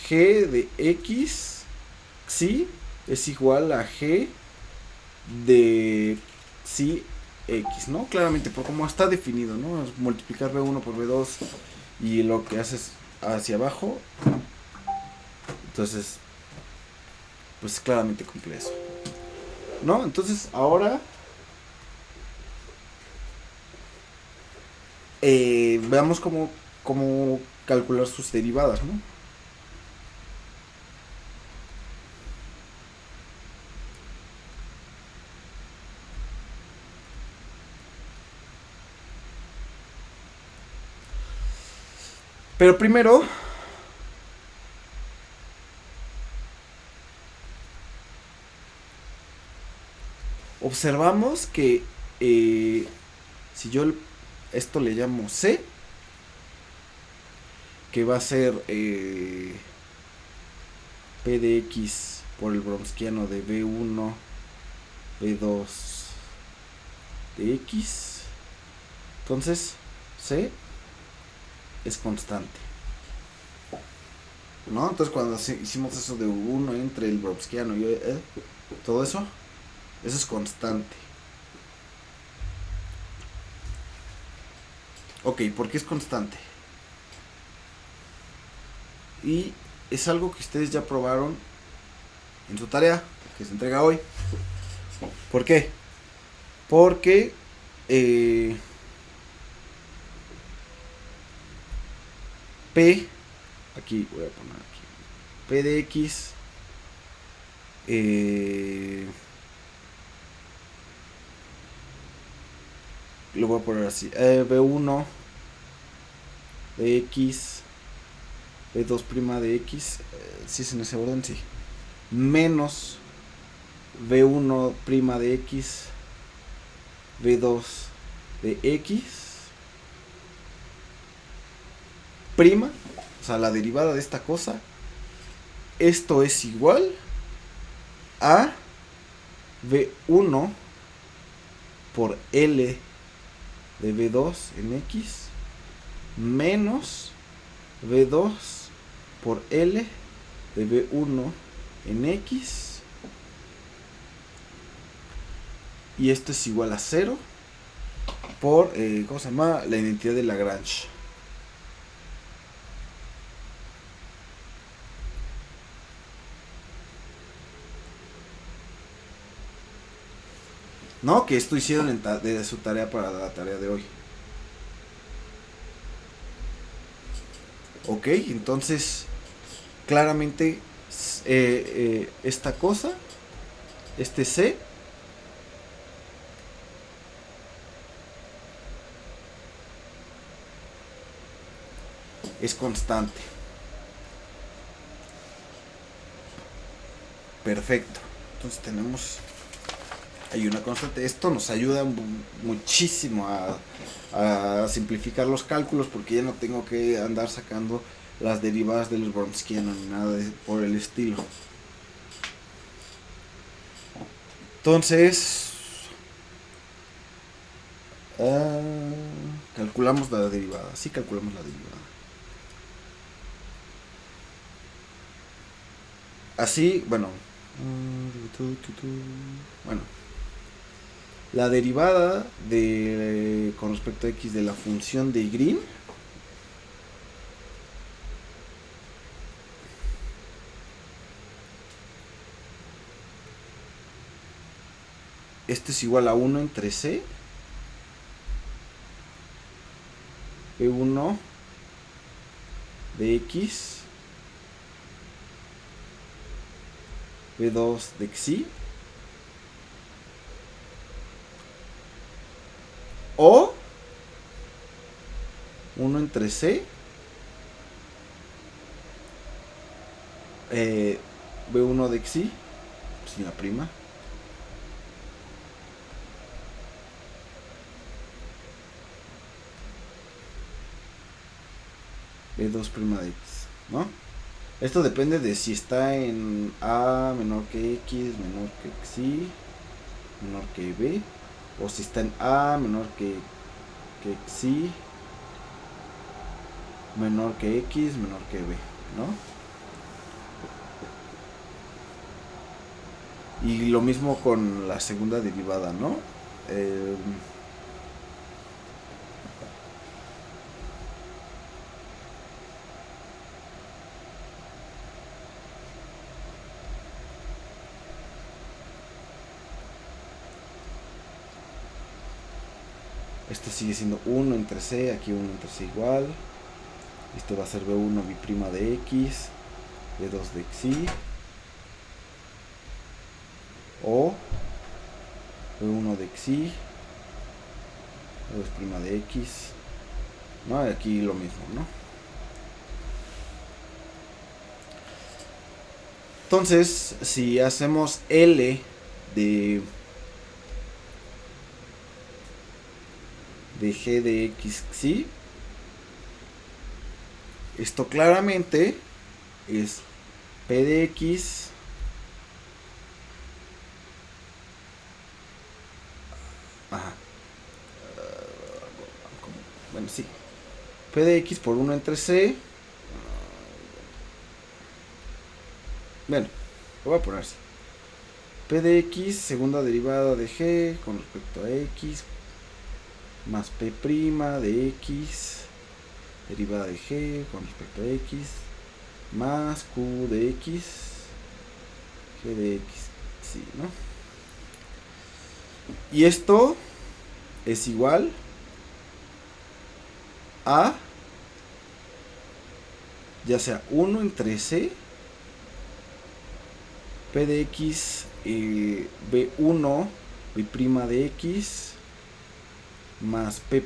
G de X sí es igual a G de sí X, ¿no? Claramente, por como está definido, ¿no? Es multiplicar B1 por B2 y lo que haces hacia abajo. Entonces, pues claramente cumple eso, ¿no? Entonces, ahora veamos cómo calcular sus derivadas, ¿no? Pero primero, observamos que si yo esto le llamo C, que va a ser P de X por el browniano de B1, B2 de X. Entonces, C es constante, ¿no? Entonces cuando hicimos eso de 1 entre el browniano y todo eso es constante. Ok, ¿por qué es constante? Y es algo que ustedes ya probaron en su tarea, que se entrega hoy. ¿Por qué? Porque P, aquí voy a poner aquí, P de X lo voy a poner así, B1 de X, B2' de X, si es en ese orden, sí, menos B1' de X, B2 de X, prima, o sea, la derivada de esta cosa, esto es igual a B1 por L de B2 en X menos B2 por L de B1 en X y esto es igual a 0 por, ¿cómo se llama? La identidad de Lagrange. No, que esto hicieron de su tarea para la tarea de hoy. Ok, entonces claramente esta cosa, este C, es constante. Perfecto. Entonces tenemos hay una constante. Esto nos ayuda muchísimo a simplificar los cálculos, porque ya no tengo que andar sacando las derivadas del Browniano ni nada por el estilo. Entonces calculamos la derivada. Sí, calculamos la derivada. Así, bueno. Bueno. La derivada con respecto a x de la función de Green esto es igual a 1 entre C B1 de X B2 de Xi o 1 entre C B1 de Xi sin la prima B2' de X, ¿no? Esto depende de si está en A menor que X, menor que Xi, menor que B, o si está en A menor que Xi, menor que X, menor que B, ¿no? Y lo mismo con la segunda derivada, ¿no? Esto sigue siendo 1 entre C, aquí 1 entre C igual. Esto va a ser B1 B' de X, B2 de Xi, o B1 de Xi, B2' de X, ¿no? Aquí lo mismo, ¿no? Entonces, si hacemos L de G de X Xi, esto claramente es P de X bueno, sí, P de X por 1 entre C. Bueno, lo voy a poner así. P de X, segunda derivada de G con respecto a X, más P' de X, derivada de G con respecto a X, más Q de X, G de X, sí, ¿no? Y esto es igual a, ya sea 1 entre C, P de X, B1, B' de X, más P'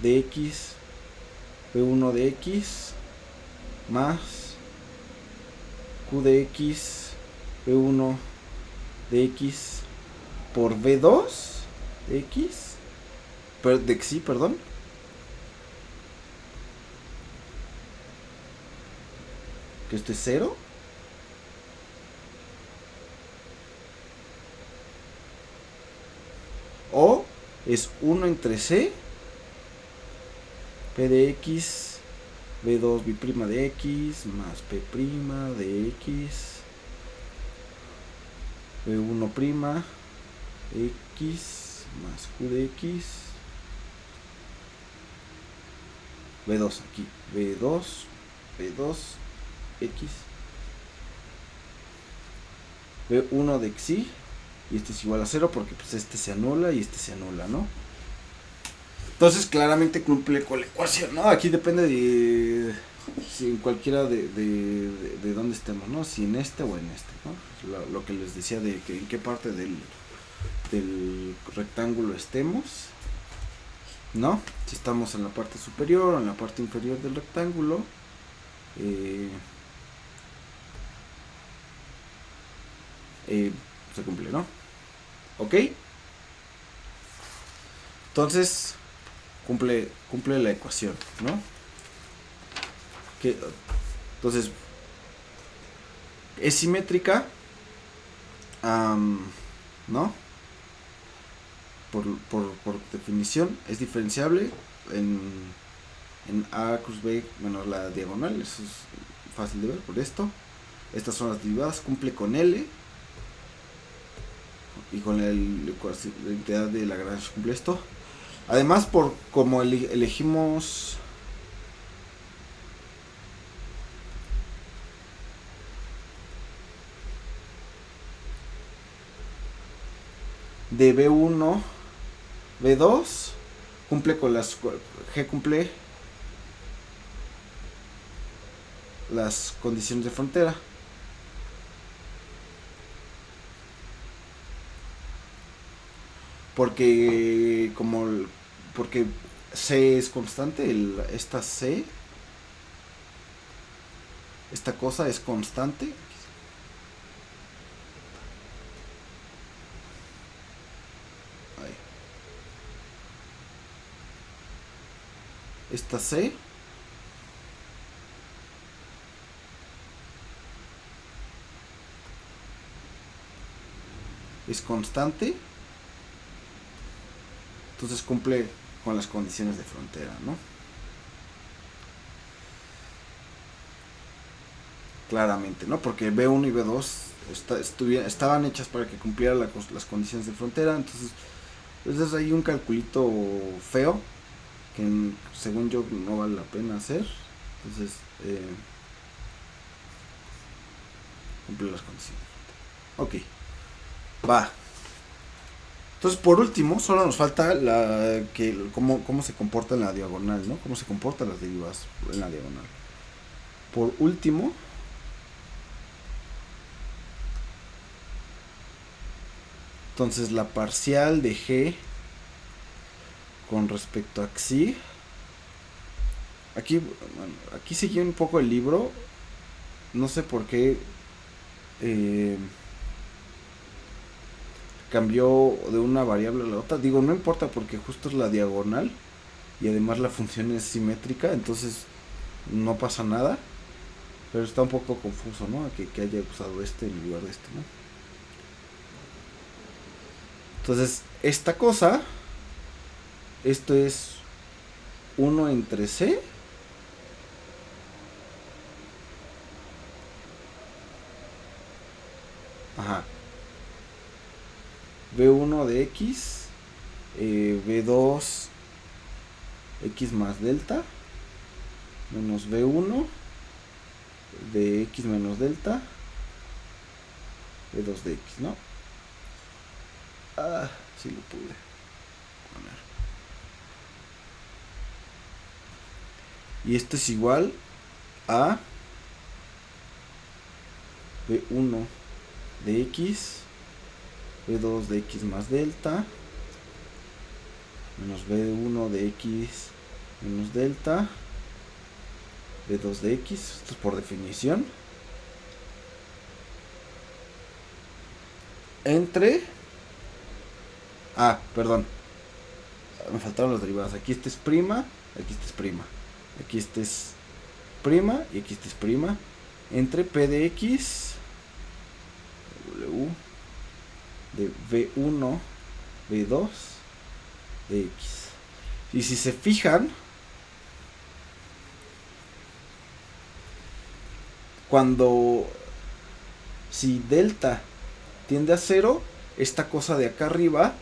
de X, B1 de X, más Q de X, B1 de X, por B2 de X, de Xi, perdón, que esto es 0, o es 1 entre C, P de X, B2 B' de X, más P' de X, B1', X más Q de X. B2 aquí. B2 X. B1 de Xi. Y este es igual a 0 porque pues este se anula y este se anula, ¿no? Entonces claramente cumple con la ecuación, ¿no? Aquí depende de si en cualquiera de dónde estemos, ¿no? Si en este o en este, ¿no? Lo que les decía de que en qué parte del rectángulo estemos, ¿no? Si estamos en la parte superior o en la parte inferior del rectángulo, se cumple, ¿no? ¿Ok? Entonces cumple la ecuación, ¿no? Entonces es simétrica, ¿no? Por definición es diferenciable en A cruz B menos la diagonal. Eso es fácil de ver por esto. Estas son las derivadas, cumple con L y con la identidad de Lagrange cumple esto. Además, por como elegimos de B1, B2, cumple con las G cumple las condiciones de frontera. Porque porque C es constante, esta C, esta cosa es constante. Ahí. Esta C es constante. Entonces cumple con las condiciones de frontera, ¿no? Claramente, ¿no? Porque B1 y B2 estaban hechas para que cumplieran las condiciones de frontera. Entonces hay un calculito feo que según yo no vale la pena hacer. Entonces cumple las condiciones. Ok, va. Entonces, por último, solo nos falta cómo se comporta en la diagonal, ¿no? Cómo se comportan las derivadas en la diagonal. Por último, entonces la parcial de G con respecto a Xi. Aquí seguí un poco el libro. No sé por qué cambió de una variable a la otra. Digo, no importa porque justo es la diagonal y además la función es simétrica, entonces no pasa nada. Pero está un poco confuso, ¿no? Que haya usado este en lugar de este, ¿no? Entonces, esta cosa, esto es 1 entre C. Ajá. B1 de X, B2 X más delta, menos B1 de X menos delta, B2 de X, ¿no? Ah, sí lo pude poner. Y esto es igual a B1 de X, B2 de X más delta, menos B1 de X menos delta, B2 de X, esto es por definición, entre... perdón, me faltaron las derivadas. Aquí este es prima, aquí este es prima, aquí este es prima y aquí este es prima, entre P de X W de B1 B2 de X. Y si se fijan, si delta tiende a 0, esta cosa de acá arriba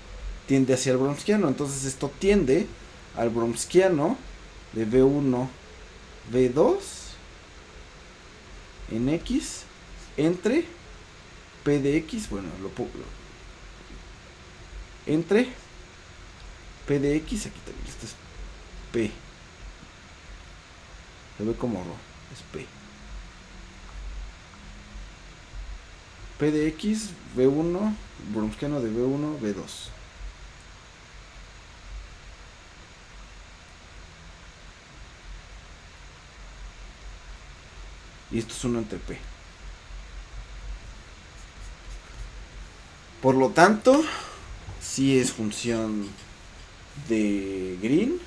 tiende hacia el bromskiano. Entonces esto tiende al bromskiano de V1, V2 en X entre P de X, bueno, entre P de X, aquí también, esto es P, se ve como es P. P de X, V1, bromskiano de V1, V2. Y esto es 1 entre P. Por lo tanto, si es función de Green,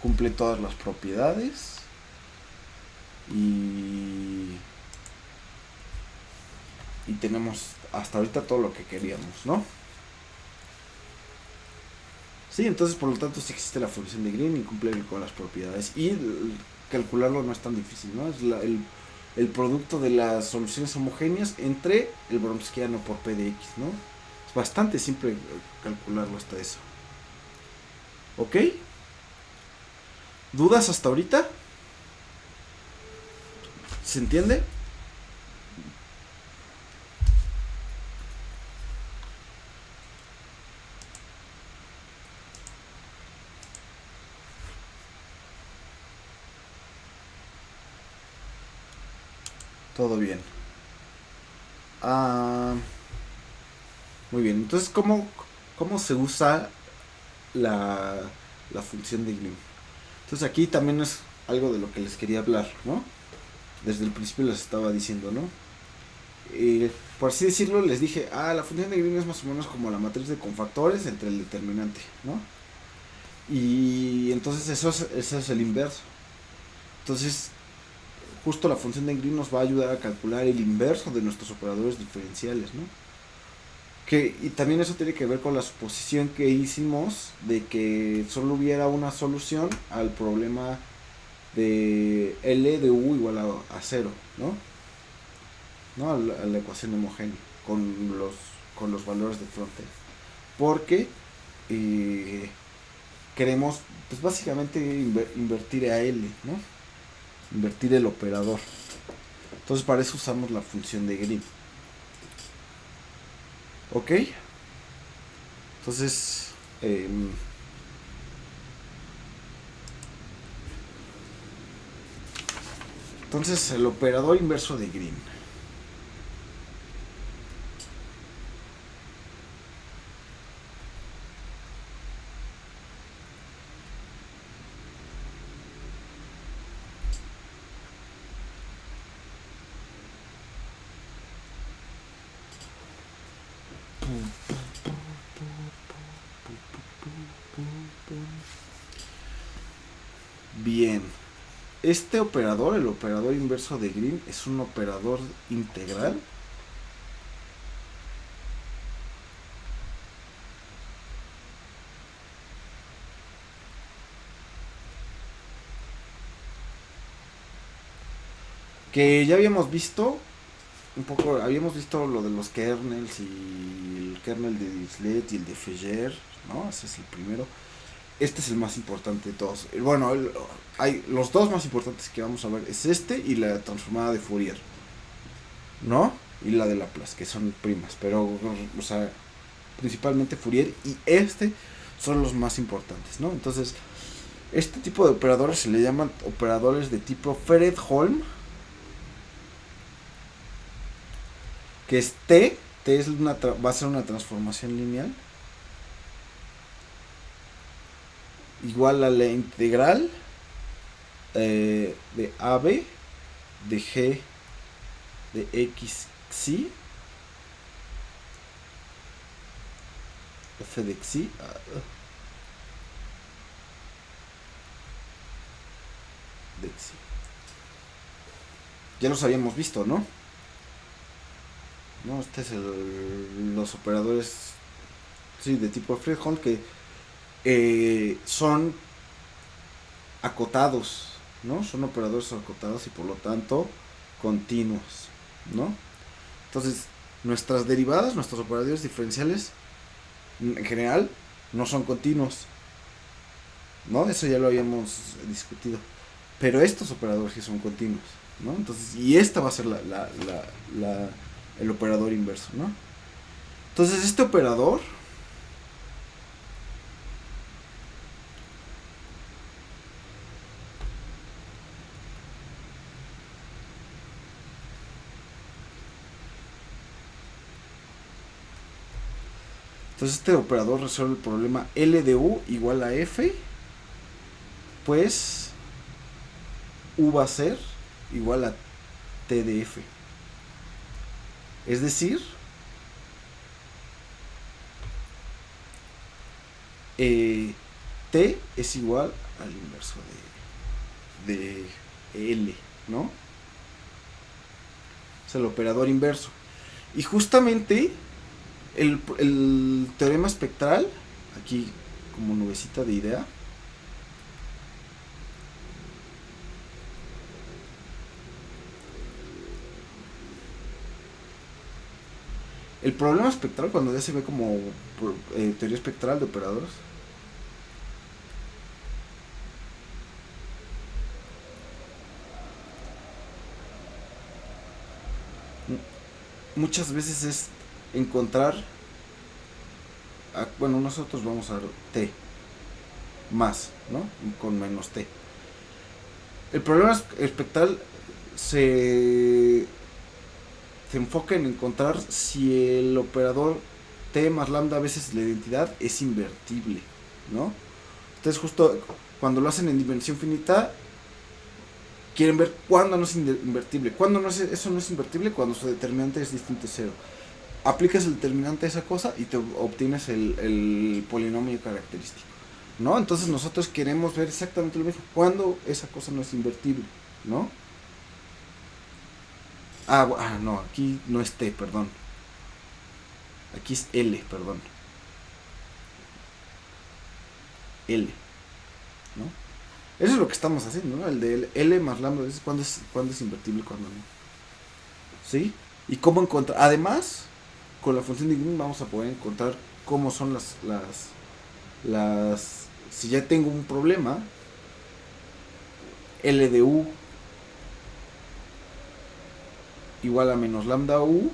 cumple todas las propiedades y tenemos hasta ahorita todo lo que queríamos, ¿no? Sí, entonces por lo tanto sí existe la función de Green y cumple con las propiedades y calcularlo no es tan difícil, ¿no? Es el producto de las soluciones homogéneas entre el bromskiano por P de X, ¿no? Es bastante simple calcularlo hasta eso. ¿Ok? ¿Dudas hasta ahorita? ¿Se entiende? Todo bien. Muy bien. Entonces, ¿cómo se usa la función de Green? Entonces aquí también es algo de lo que les quería hablar, ¿no? Desde el principio les estaba diciendo, ¿no? Por así decirlo, les dije, la función de Green es más o menos como la matriz de cofactores entre el determinante, ¿no? Y entonces eso es el inverso. Entonces, justo la función de Green nos va a ayudar a calcular el inverso de nuestros operadores diferenciales, ¿no? Y también eso tiene que ver con la suposición que hicimos de que solo hubiera una solución al problema de L de U igual a 0, ¿no? ¿No? A la ecuación homogénea con los valores de frontera. Porque queremos, pues básicamente invertir a L, ¿no? Invertir el operador. Entonces para eso usamos la función de Green. ¿Ok? Entonces, el operador inverso de Green. Bien. Este operador, el operador inverso de Green, es un operador integral. Que ya habíamos visto un poco, habíamos visto lo de los kernels y el kernel de Dirichlet y el de Fourier, ¿no? Ese es el primero. Este es el más importante de todos. Bueno, hay los dos más importantes que vamos a ver es este y la transformada de Fourier, ¿no? Y la de Laplace, que son primas, pero, o sea, principalmente Fourier y este son los más importantes, ¿no? Entonces, este tipo de operadores se le llaman operadores de tipo Fredholm, que es T es va a ser una transformación lineal igual a la integral de AB de G de X xi F de xi de xi. Ya los habíamos visto, ¿no? ¿No? Este es los operadores, sí, de tipo Fredholm que son acotados, ¿no? Son operadores acotados y por lo tanto continuos, ¿no? Entonces, nuestras derivadas, nuestros operadores diferenciales, en general, no son continuos, ¿no? Eso ya lo habíamos discutido. Pero estos operadores sí son continuos, ¿no? Entonces, y esta va a ser el operador inverso, ¿no? Entonces, este operador resuelve el problema L de U igual a F, pues U va a ser igual a T de F. Es decir, T es igual al inverso de L, ¿no? Es el operador inverso. Y justamente el teorema espectral, aquí como nubecita de idea, el problema espectral, cuando ya se ve como teoría espectral de operadores, muchas veces es encontrar, bueno, nosotros vamos a ver T más, ¿no? Con menos T. El problema espectral se enfoca en encontrar si el operador T más lambda a veces la identidad es invertible, ¿no? Entonces justo cuando lo hacen en dimensión finita, quieren ver cuándo no es invertible. ¿Cuándo no es, eso no es invertible? Cuando su determinante es distinto de cero. Aplicas el determinante a esa cosa y te obtienes el polinomio característico, ¿no? Entonces nosotros queremos ver exactamente lo mismo. ¿Cuándo esa cosa no es invertible? ¿No? No, aquí no es T, perdón. Aquí es L, perdón. L, ¿no? Eso es lo que estamos haciendo, ¿no? El de L más lambda es cuándo es invertible y cuándo no. ¿Sí? Y cómo encontrar. Además, con la función de Green vamos a poder encontrar cómo son las si ya tengo un problema, L de U igual a menos lambda U,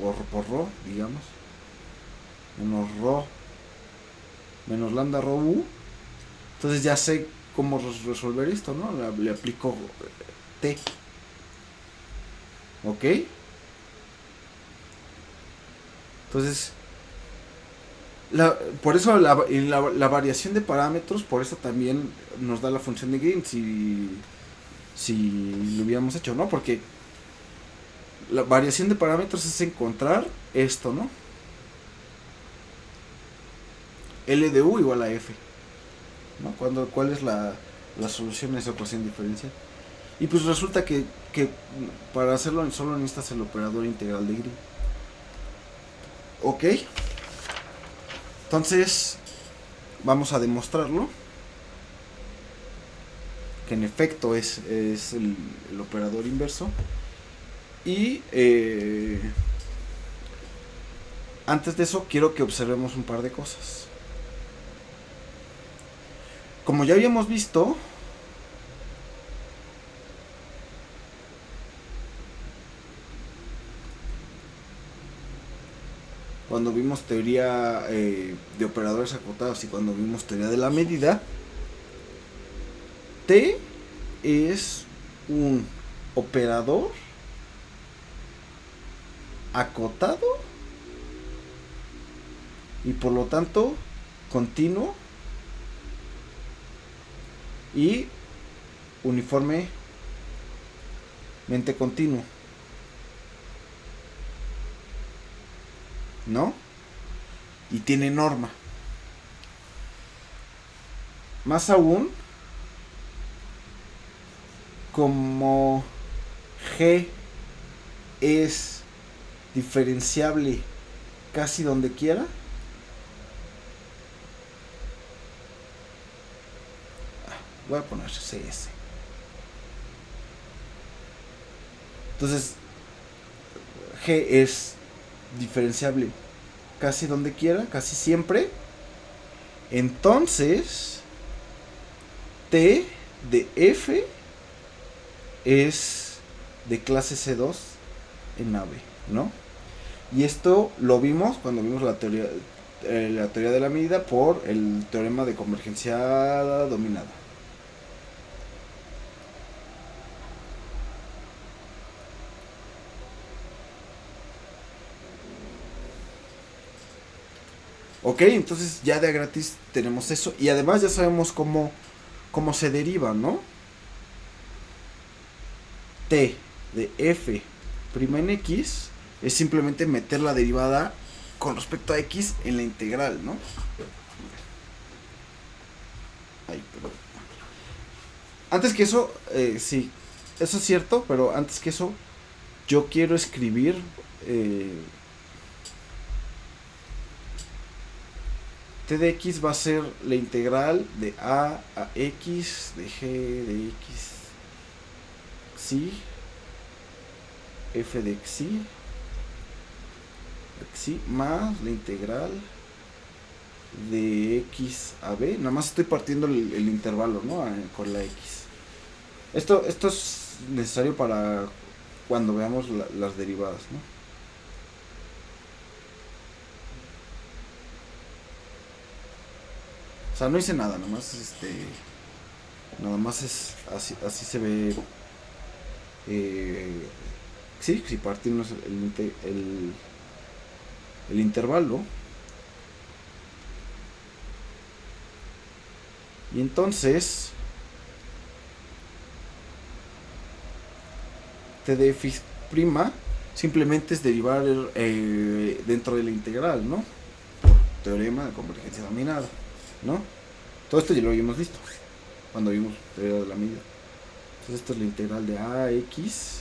o por rho, digamos, menos rho, menos lambda rho U. Entonces ya sé cómo resolver esto, ¿no? Le aplico T. ¿Ok? Entonces, por eso la variación de parámetros, por eso también nos da la función de Green, si lo hubiéramos hecho, ¿no? Porque la variación de parámetros es encontrar esto, ¿no? L de U igual a F, ¿no? ¿Cuál es la solución a esa ecuación diferencial? Y pues resulta que para hacerlo solo necesitas el operador integral de Green. ¿Ok? Entonces, vamos a demostrarlo. Que en efecto es el operador inverso. Y antes de eso, quiero que observemos un par de cosas. Como ya habíamos visto, cuando vimos teoría de operadores acotados y cuando vimos teoría de la medida, T es un operador acotado y por lo tanto continuo y uniformemente continuo, ¿no? Y tiene norma. Más aún, como G es diferenciable casi donde quiera, voy a poner CS. Entonces, G es diferenciable casi donde quiera, casi siempre, entonces T de F es de clase C2 en AB, ¿no? Y esto lo vimos cuando vimos la teoría de la medida por el teorema de convergencia dominada. Ok, entonces ya de a gratis tenemos eso. Y además ya sabemos cómo se deriva, ¿no? T de F' en X es simplemente meter la derivada con respecto a X en la integral, ¿no? Ay, perdón. Antes que eso, sí, eso es cierto, pero antes que eso, yo quiero escribir T de X va a ser la integral de A a X, de G de X, Xi, F de Xi, más la integral de X a B. Nada más estoy partiendo el intervalo, ¿no? Con la X. Esto es necesario para cuando veamos las derivadas, ¿no? O sea, no hice nada, nada más es así se ve. Sí, si partimos el intervalo. Y entonces T de F' simplemente es derivar dentro de la integral, ¿no? Por teorema de convergencia dominada, ¿no? Todo esto ya lo habíamos visto cuando vimos teoría de la medida. Entonces esto es la integral de A a X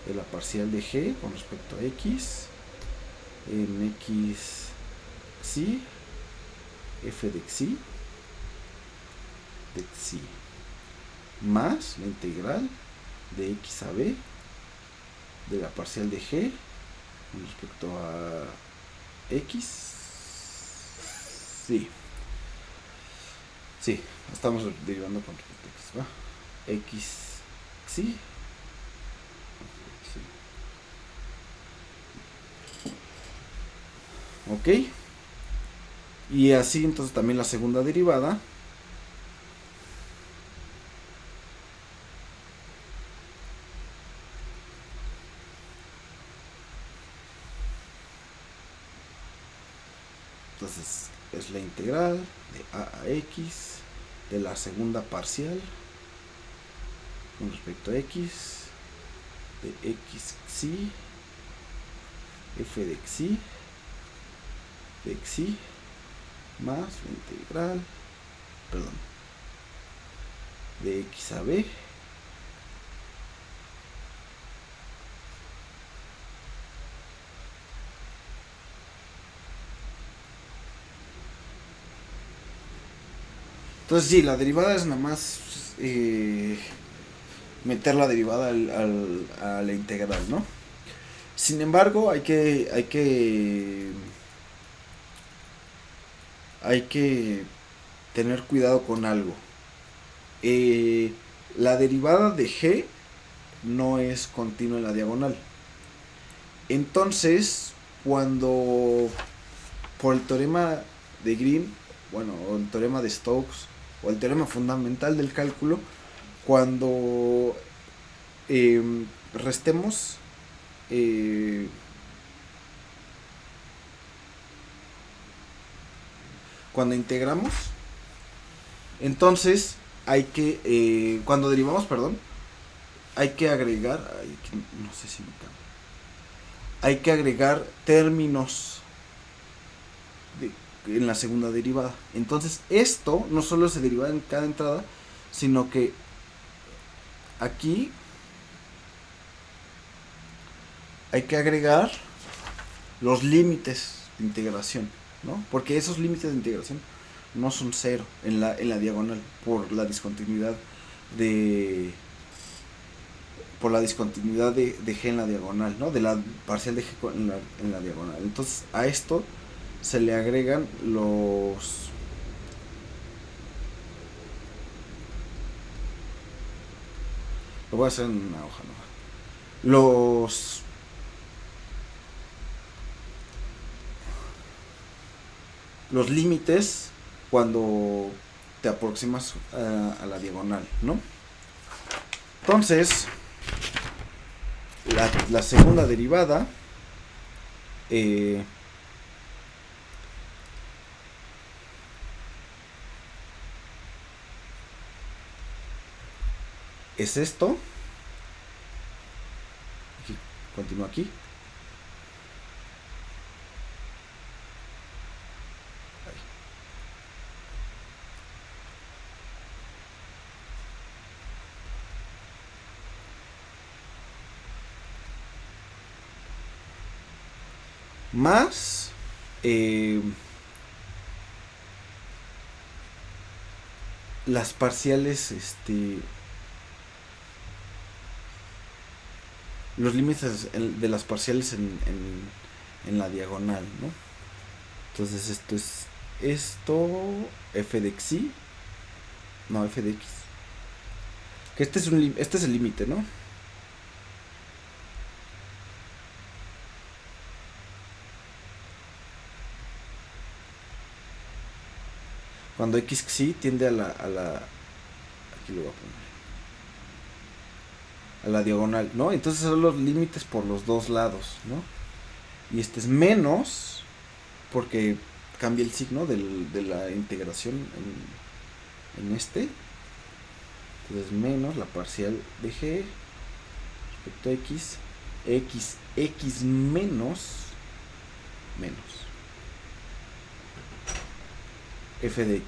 de la parcial de G con respecto a X en X Xi, F de Xi más la integral de X a B de la parcial de G con respecto a X. Sí, estamos derivando con respecto a X, ¿va? X, sí. Ok. Y así entonces también la segunda derivada. Entonces es la integral de A a X de la segunda parcial con respecto a X de X Xi, F de Xi más la integral, de X a B Entonces sí, la derivada es nada más meter la derivada a la integral, ¿no? Sin embargo, hay que tener cuidado con algo. La derivada de G no es continua en la diagonal. Entonces, cuando por el teorema de Green, bueno, o el teorema de Stokes, o el teorema fundamental del cálculo, cuando restemos cuando integramos, entonces hay que cuando derivamos, perdón, hay que agregar, no sé si me cambia, hay que agregar términos en la segunda derivada. Entonces esto no solo se deriva en cada entrada, sino que aquí hay que agregar los límites de integración, ¿no? Porque esos límites de integración no son cero en la diagonal por la discontinuidad de por la discontinuidad de G en la diagonal, ¿no? De la parcial de G en la diagonal. Entonces a esto se le agregan los... Lo voy a hacer en una hoja nueva. Los límites cuando te aproximas a la diagonal, ¿no? Entonces, la segunda derivada es esto. Continúa aquí. Más las parciales, los límites de las parciales en la diagonal, ¿no? Entonces esto es f de x, no, f de x, que este es el límite, ¿no? Cuando x tiende a la aquí lo voy a poner, a la diagonal, ¿no? Entonces son los límites por los dos lados, ¿no? Y este es menos porque cambia el signo de la integración en este. Entonces menos la parcial de g respecto a x menos f de x.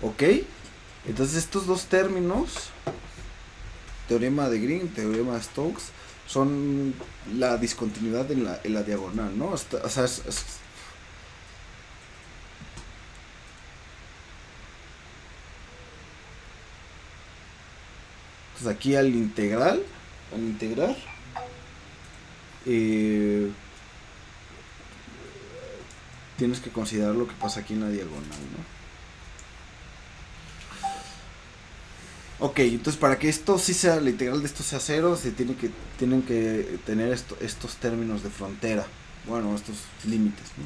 ¿Ok? Entonces estos dos términos, teorema de Green, teorema de Stokes, son la discontinuidad en la diagonal, ¿no? O sea, entonces aquí al integrar, tienes que considerar lo que pasa aquí en la diagonal, ¿no? Ok, entonces para que esto sí sea, la integral de esto sea cero, tienen que tener estos términos de frontera. Bueno, estos límites, ¿no?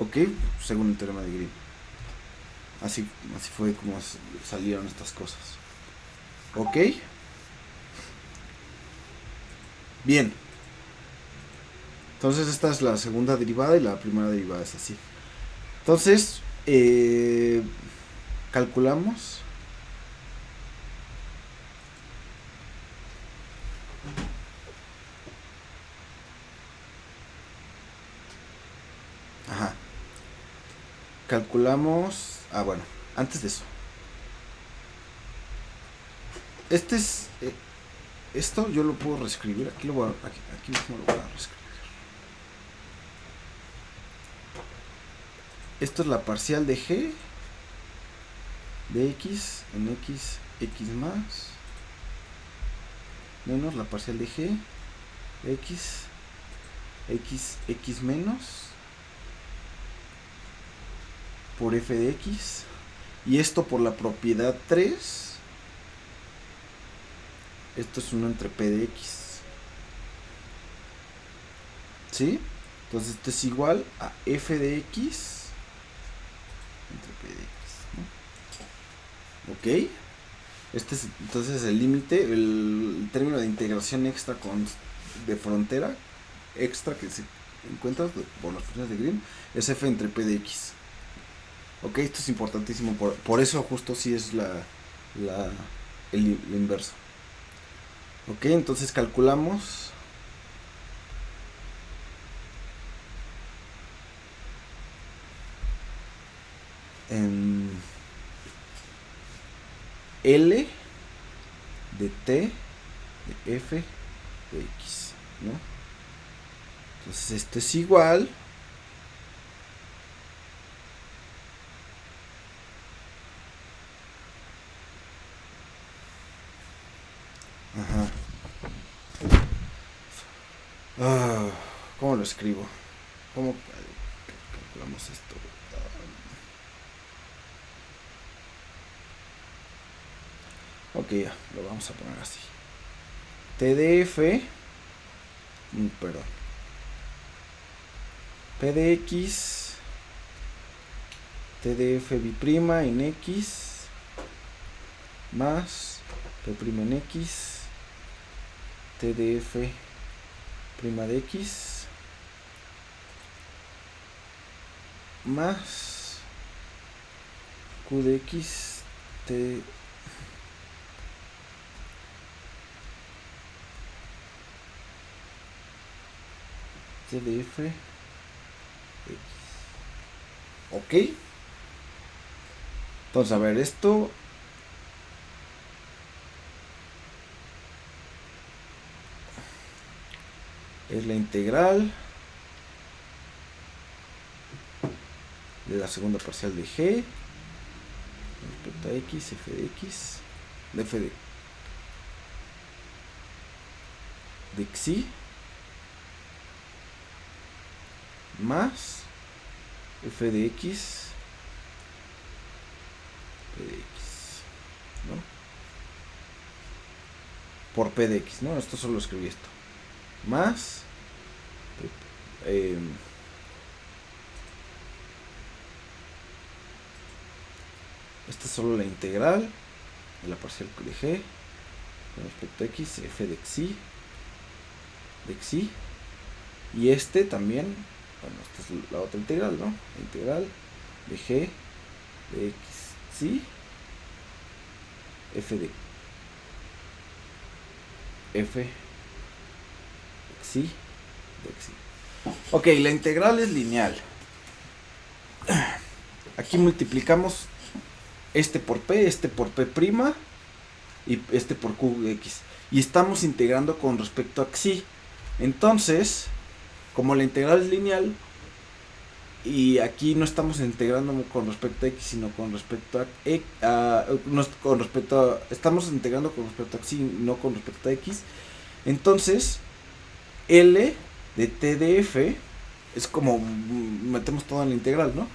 Ok, según el teorema de Green. Así fue como salieron estas cosas. Ok. Bien. Entonces esta es la segunda derivada y la primera derivada es así. Entonces, calculamos. Ajá. Calculamos. Bueno, antes de eso. Este es. Esto yo lo puedo reescribir. Aquí mismo lo voy a reescribir. Esto es la parcial de g de x en x más menos la parcial de g de x menos por f de x, y esto por la propiedad 3, esto es 1 entre p de x, ¿sí? Entonces esto es igual a f de x entre p de x, ¿no? Ok, este es entonces el límite, el término de integración extra de frontera extra que se encuentra por las funciones de Green es f entre p de x. Ok, esto es importantísimo, por eso justo sí es el inverso. Ok, entonces calculamos en L de t de f de x, ¿no? Entonces esto es igual ¿Cómo lo escribo? ¿Cómo calculamos esto? Ok, ya, lo vamos a poner así. TDF, perdón, PDX, TDF bi'prima en X, más P' en X, TDF prima de X, más Q de X, TDF X. Ok. Entonces, a ver, esto es la integral de la segunda parcial de G respecto a X, F de X, de F de Xi, más F de X, P de X, ¿no? Por P de X, ¿no? Esto solo escribí esto. Más esta es solo la integral de la parcial de G con respecto a X, F de Xi, y este también, bueno, esta es la otra integral, ¿no? La integral de G de Xi, F de Xi de Xi. Ok, la integral es lineal. Aquí multiplicamos este por P, este por P' y este por QX. Y estamos integrando con respecto a Xi. Entonces, como la integral es lineal, y aquí no estamos integrando con respecto a X, sino con respecto estamos integrando con respecto a Xi, no con respecto a X. Entonces, L de TDF es como metemos todo en la integral, ¿no?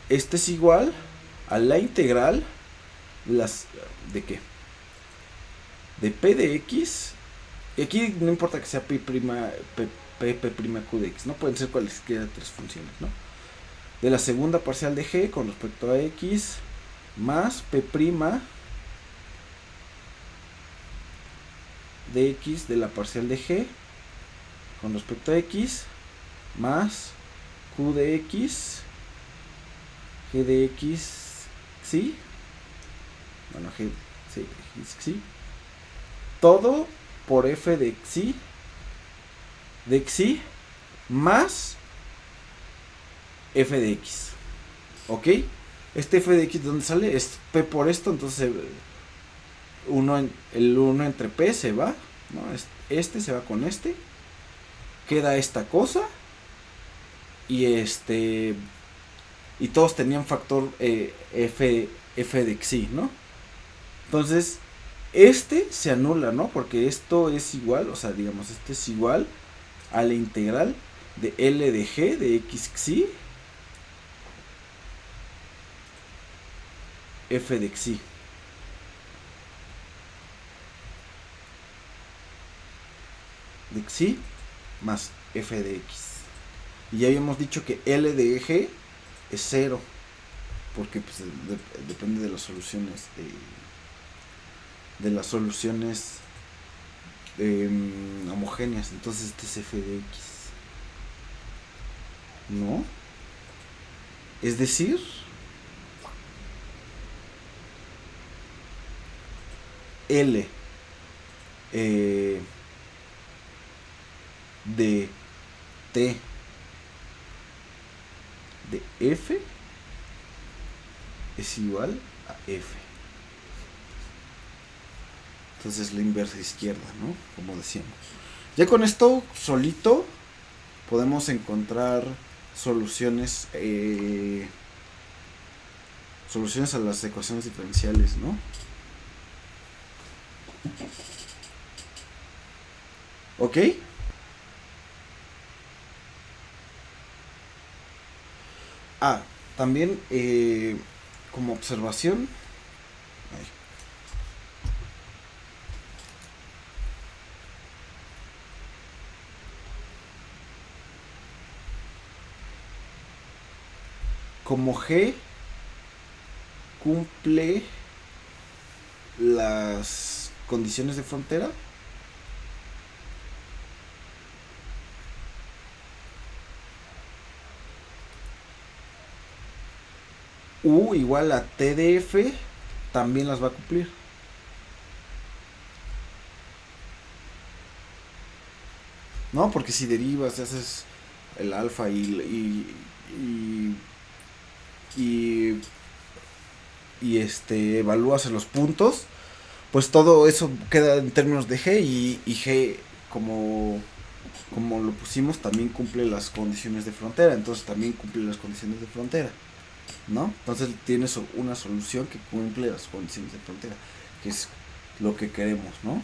Este es igual a la integral ¿de qué? De P de X. Y aquí no importa que sea P', P', Q de X, ¿no? Pueden ser cualesquiera tres funciones, ¿no? De la segunda parcial de G con respecto a X, más P' de X de la parcial de G con respecto a X, más Q de X, G de X, ¿sí? Bueno, G, sí, ¿sí? Todo por F de Xi, más F de X. ¿Ok? Este F de X, ¿de dónde sale? Es P por esto, entonces el 1 entre P se va, ¿no? Este se va con este. Queda esta cosa. Y y todos tenían factor F de Xi, ¿no? Entonces, este se anula, ¿no? Porque esto es igual, o sea, digamos, este es igual a la integral de L de G de X Xi F de Xi. De Xi más F de X. Y ya habíamos dicho que L de G es 0. Porque pues, depende de las soluciones. De las soluciones homogéneas. Entonces este es F de X. ¿No? Es decir, L de T de F es igual a F. Entonces la inversa izquierda, ¿no? Como decíamos. Ya con esto solito podemos encontrar soluciones soluciones a las ecuaciones diferenciales, ¿no? ¿Ok? Ah, también como observación, ay, como G cumple las condiciones de frontera, U igual a T de F también las va a cumplir. ¿No? Porque si derivas, haces el alfa y, y, evalúas en los puntos, pues todo eso queda en términos de G y G como lo pusimos también cumple las condiciones de frontera, entonces también cumple las condiciones de frontera, ¿no? Entonces tienes una solución que cumple las condiciones de frontera, que es lo que queremos, ¿no?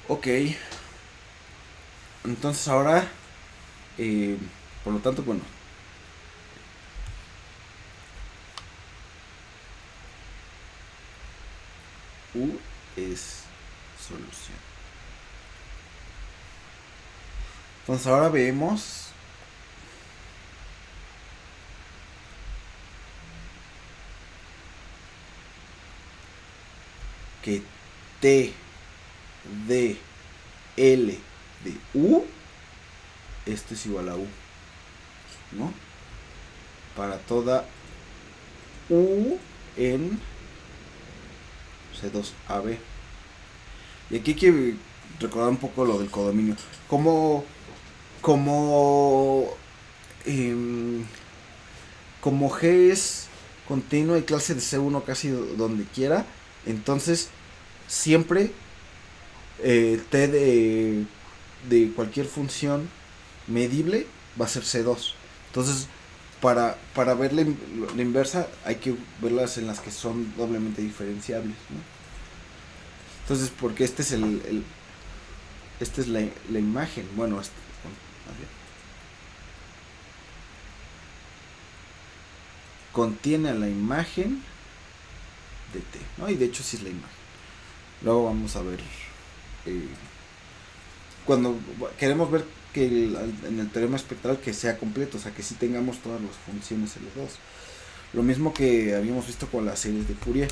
Ok, entonces ahora, eh, por lo tanto, bueno, U es solución. Entonces ahora vemos que T de L de U, esto es igual a U, ¿no? Para toda U en C2AB. Y aquí hay que recordar un poco lo del codominio. Como, como, em, como G es continua y clase de C1 casi donde quiera, entonces siempre T de cualquier función medible va a ser C2. Entonces, para ver la inversa, hay que verlas en las que son doblemente diferenciables, ¿no? Entonces, porque este es esta es la imagen, bueno, más bien, contiene a la imagen de T, ¿no? Y de hecho sí es la imagen. Luego vamos a ver, eh, cuando queremos ver que en el teorema espectral que sea completo, o sea, que sí tengamos todas las funciones L2. Lo mismo que habíamos visto con las series de Fourier,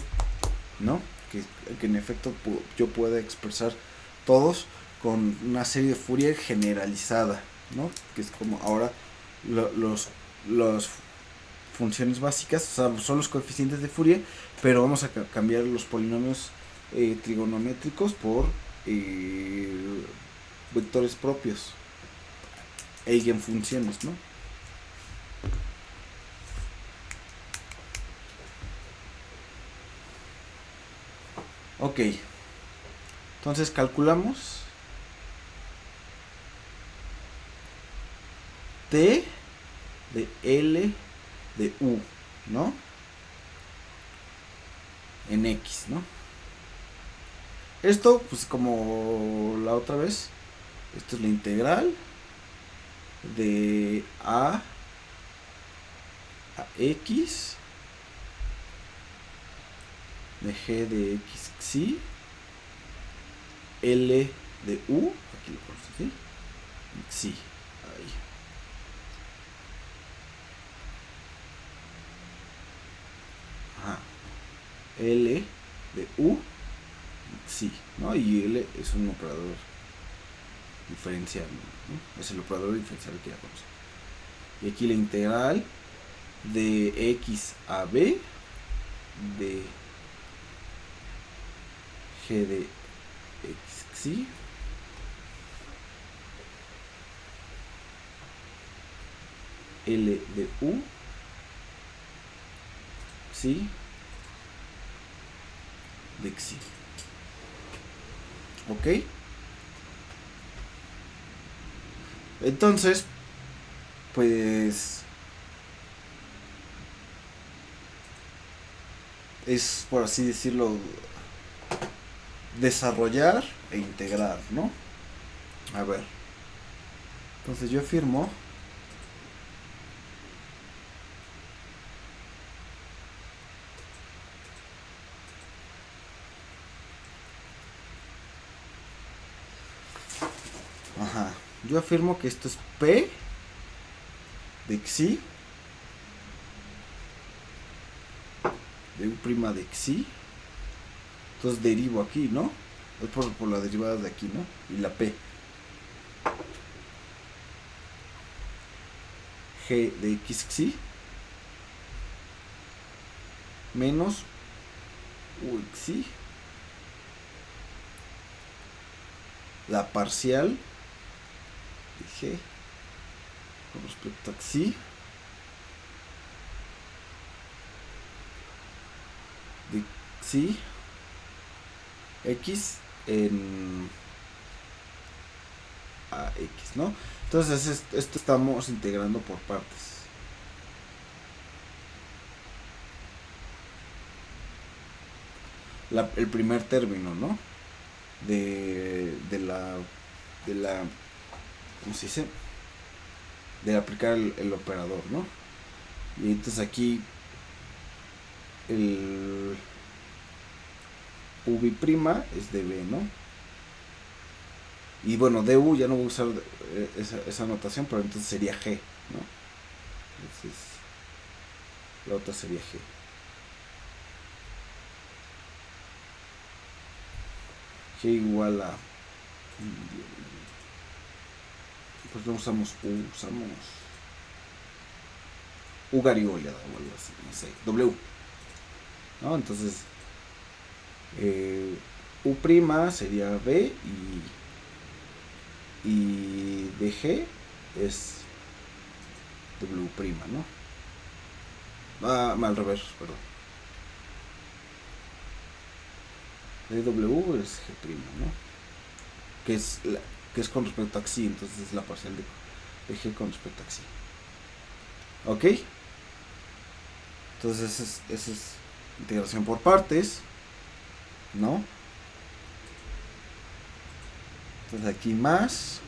¿no? Que en efecto yo pueda expresar todos con una serie de Fourier generalizada, ¿no? Que es como ahora los funciones básicas, o sea, son los coeficientes de Fourier, pero vamos a cambiar los polinomios trigonométricos por eh, vectores propios, eigenfunciones, ¿no? Ok, entonces calculamos T de L de U, ¿no? En X, ¿no? Esto, pues como la otra vez, esto es la integral de a X de G de X xi L de U, aquí lo ponemos así, xi, ahí. Ajá. L de U, xi, ¿no? Y L es un operador diferencial, ¿no? Es el operador diferencial que ya conocemos. Y aquí la integral de X a B de G de X xi L de U xi de xi. ¿Ok? Entonces, pues es por así decirlo desarrollar e integrar, ¿no? A ver. Entonces yo afirmo yo afirmo que esto es P de Xi de U' de Xi. Entonces derivo aquí, ¿no? Es por la derivada de aquí, ¿no? Y la P. G de Xi menos Uxi, la parcial de G con respecto a Xi de Xi X en a X, ¿no? Entonces esto estamos integrando por partes. El primer término, ¿no? De la ¿cómo se dice? De aplicar el operador, ¿no? Y entonces aquí el V' es de B, ¿no? Y bueno, du ya no voy a usar esa notación, pero entonces sería G, ¿no? Entonces la otra sería G. G igual a, pues no usamos U, usamos Ugariola o algo así, no sé, W, ¿no? Entonces U' sería B y de G es W', ¿no? Al revés, perdón. De W es G', ¿no? Que es con respecto a Xi, entonces es la parcial de G con respecto a Xi. ¿Ok? Entonces esa es integración por partes, ¿no? Entonces aquí más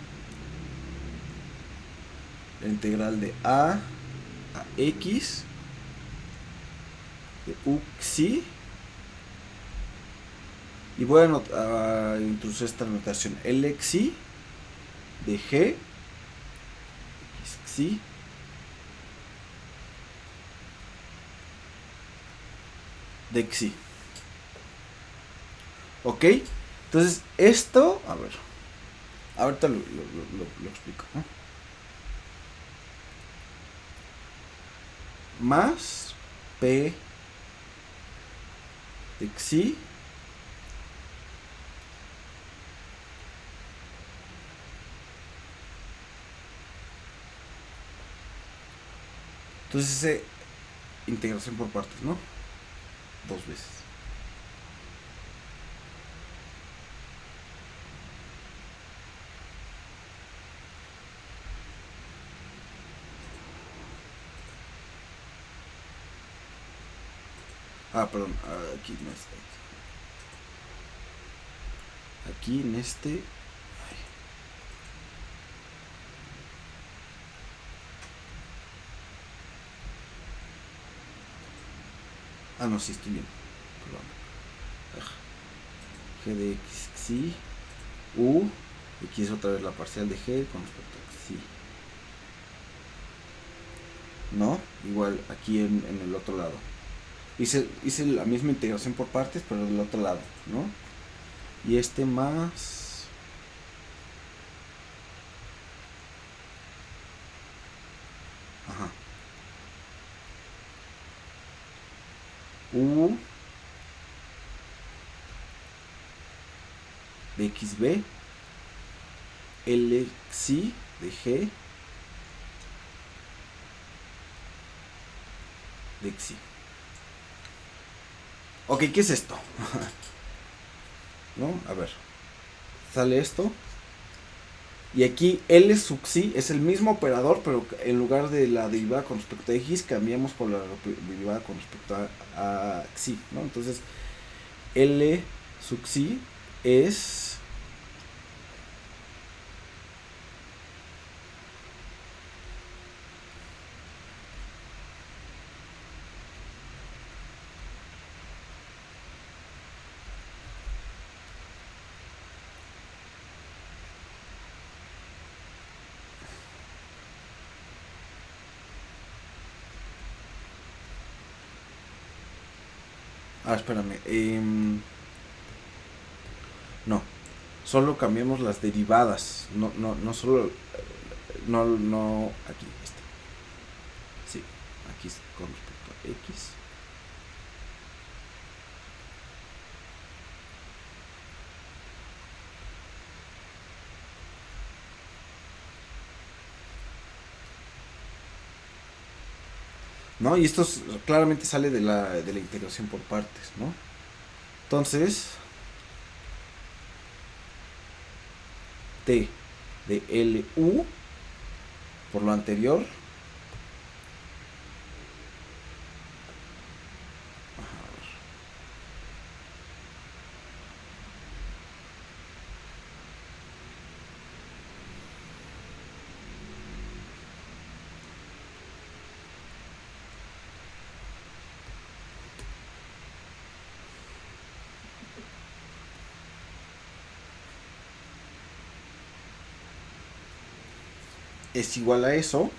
la integral de a x de uxi, y voy a introducir esta notación lxi de g xi de xi. ¿Ok? Entonces esto, a ver, ahorita lo explico, ¿no? Más P de Xi entonces integración por partes, ¿no? Dos veces. Perdón, aquí no está. Aquí en este. No, sí, estoy bien. Perdón. G de X, Xi, U, X es otra vez la parcial de G con respecto a Xi. ¿No? Igual aquí en el otro lado. Hice la misma integración por partes, pero del otro lado, ¿no? Y este más... Ajá. U de XB, LXI de G de XI. Ok, ¿qué es esto? ¿No? A ver. Sale esto. Y aquí L sub xi es el mismo operador, pero en lugar de la derivada con respecto a X, cambiamos por la derivada con respecto a xi, ¿no? Entonces, L sub xi es espérame. No. Solo cambiamos las derivadas. No solo. No. Aquí, este. Sí, aquí con respecto a X. ¿No? Y esto claramente sale de la integración por partes, ¿no? Entonces, T de LU, por lo anterior, es igual a eso.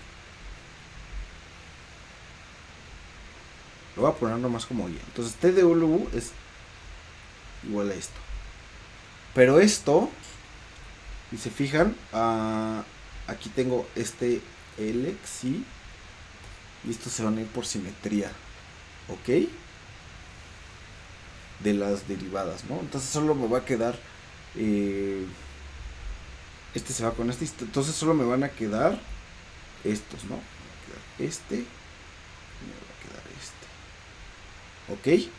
Lo voy a poner nomás como y. Entonces T de LU es igual a esto. Pero esto, si se fijan, aquí tengo este L, sí. Y estos se van a ir por simetría. ¿Ok? De las derivadas, ¿no? Entonces solo me va a quedar. Este se va con este. Entonces solo me van a quedar estos, ¿no? Me va a quedar este. Y me va a quedar este. ¿Ok?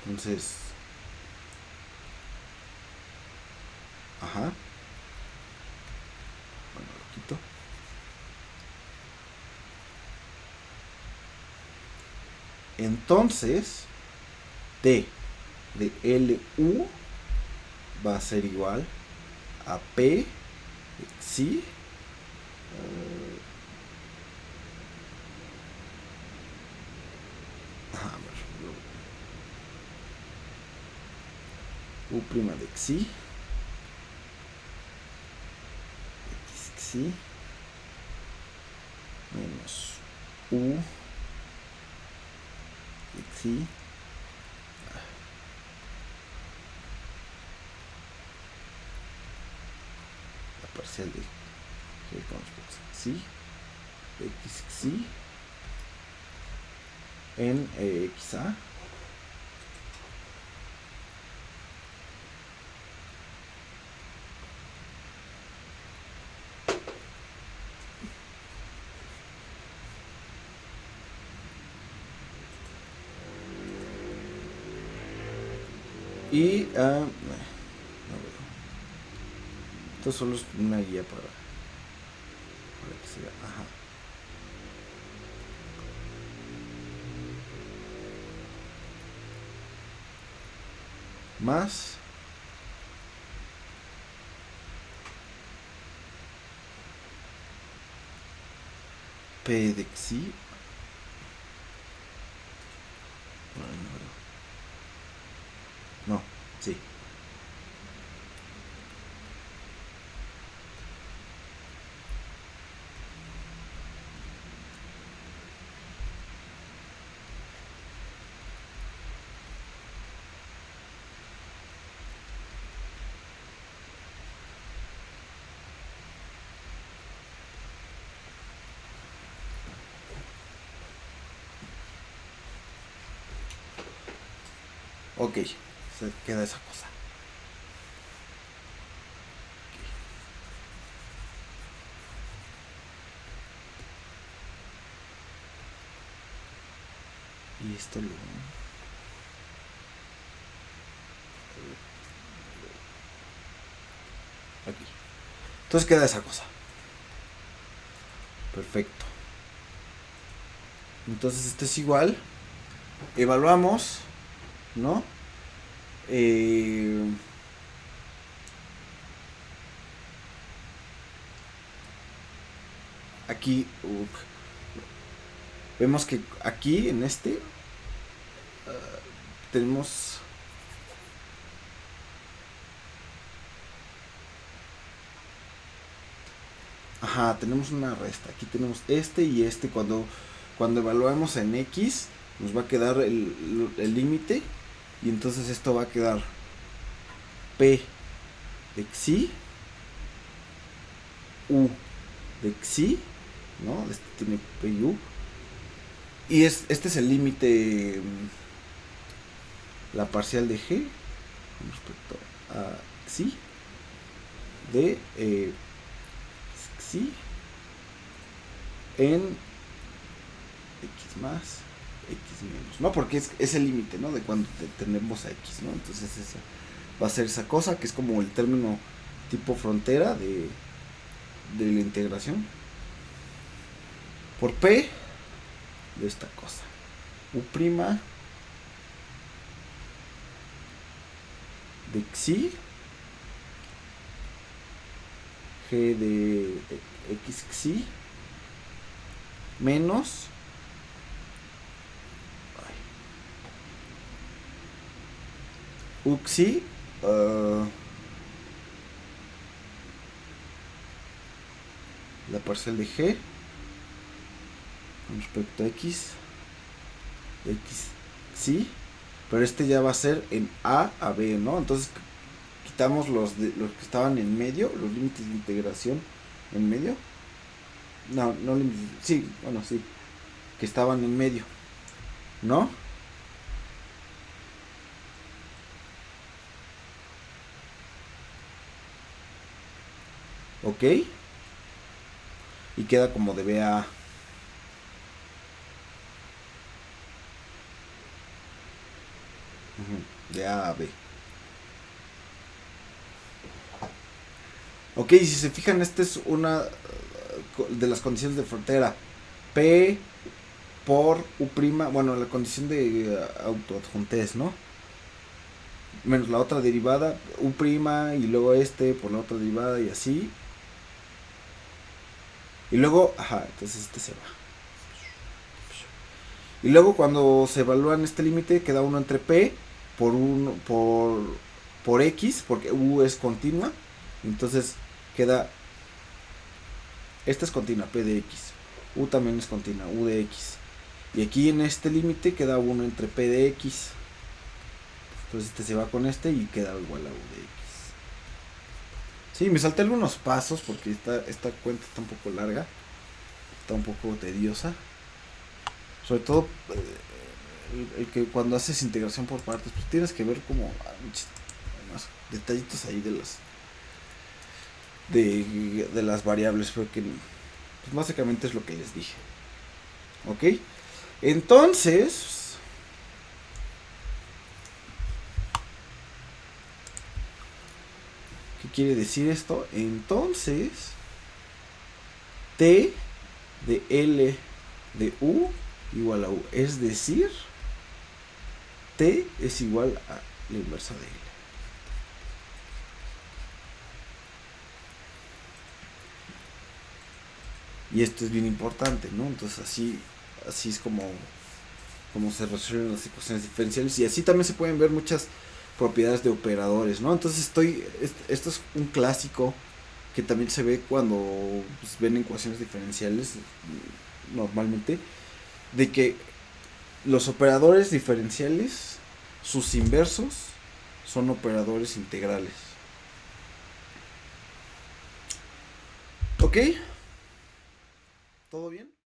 Entonces. Ajá. Bueno, lo quito. Entonces, T de LU va a ser igual a P de Xi U prima de Xi Xi menos U de Xi la parcial de G con respecto a Xi X Xi en XA y no veo. Esto solo es una guía para que se vea. Ajá. Más P de Xi. No, sí. Ok, se queda esa cosa. Y esto lo... Aquí. Entonces queda esa cosa. Perfecto. Entonces esto es igual. Evaluamos, ¿no? aquí vemos que aquí en este tenemos tenemos una resta. Aquí tenemos este y este. Cuando evaluamos en X, nos va a quedar el límite. Y entonces esto va a quedar P de Xi, U de Xi, ¿no? Este tiene P y U. Y este es el límite, la parcial de G con respecto a Xi de Xi en X más X menos, ¿no? Porque es el límite, ¿no? De cuando tenemos a X, ¿no? Entonces esa va a ser esa cosa que es como el término tipo frontera de la integración por P de esta cosa. U' de Xi, G de X Xi menos U Xi la parcial de G con respecto a X Xi, pero este ya va a ser en A a B, ¿no? Entonces quitamos los que estaban en medio, los límites de integración en medio. No límites, sí, bueno, sí, que estaban en medio, ¿no? Ok. Y queda como de B a de A a B. Ok, si se fijan, esta es una de las condiciones de frontera. P por U', bueno, la condición de autoadjuntez, ¿no? Menos la otra derivada, U' y luego este por la otra derivada y así. Y luego, entonces este se va. Y luego cuando se evalúan este límite queda uno entre P por X, porque U es continua. Entonces queda, esta es continua, P de X. U también es continua, U de X. Y aquí en este límite queda uno entre P de X. Entonces este se va con este y queda igual a U de X. Sí, me salté algunos pasos porque esta cuenta está un poco larga. Está un poco tediosa. Sobre todo el que cuando haces integración por partes, pues tienes que ver como unos detallitos ahí de las variables, porque pues básicamente es lo que les dije. Ok, entonces ¿qué quiere decir esto? Entonces T de L de U igual a U, es decir, T es igual a la inversa de L. Y esto es bien importante, ¿no? Entonces así es como se resuelven las ecuaciones diferenciales, y así también se pueden ver muchas propiedades de operadores, ¿no? Entonces esto es un clásico que también se ve cuando pues, ven ecuaciones diferenciales normalmente, de que los operadores diferenciales, sus inversos, son operadores integrales. ¿Ok? ¿Todo bien?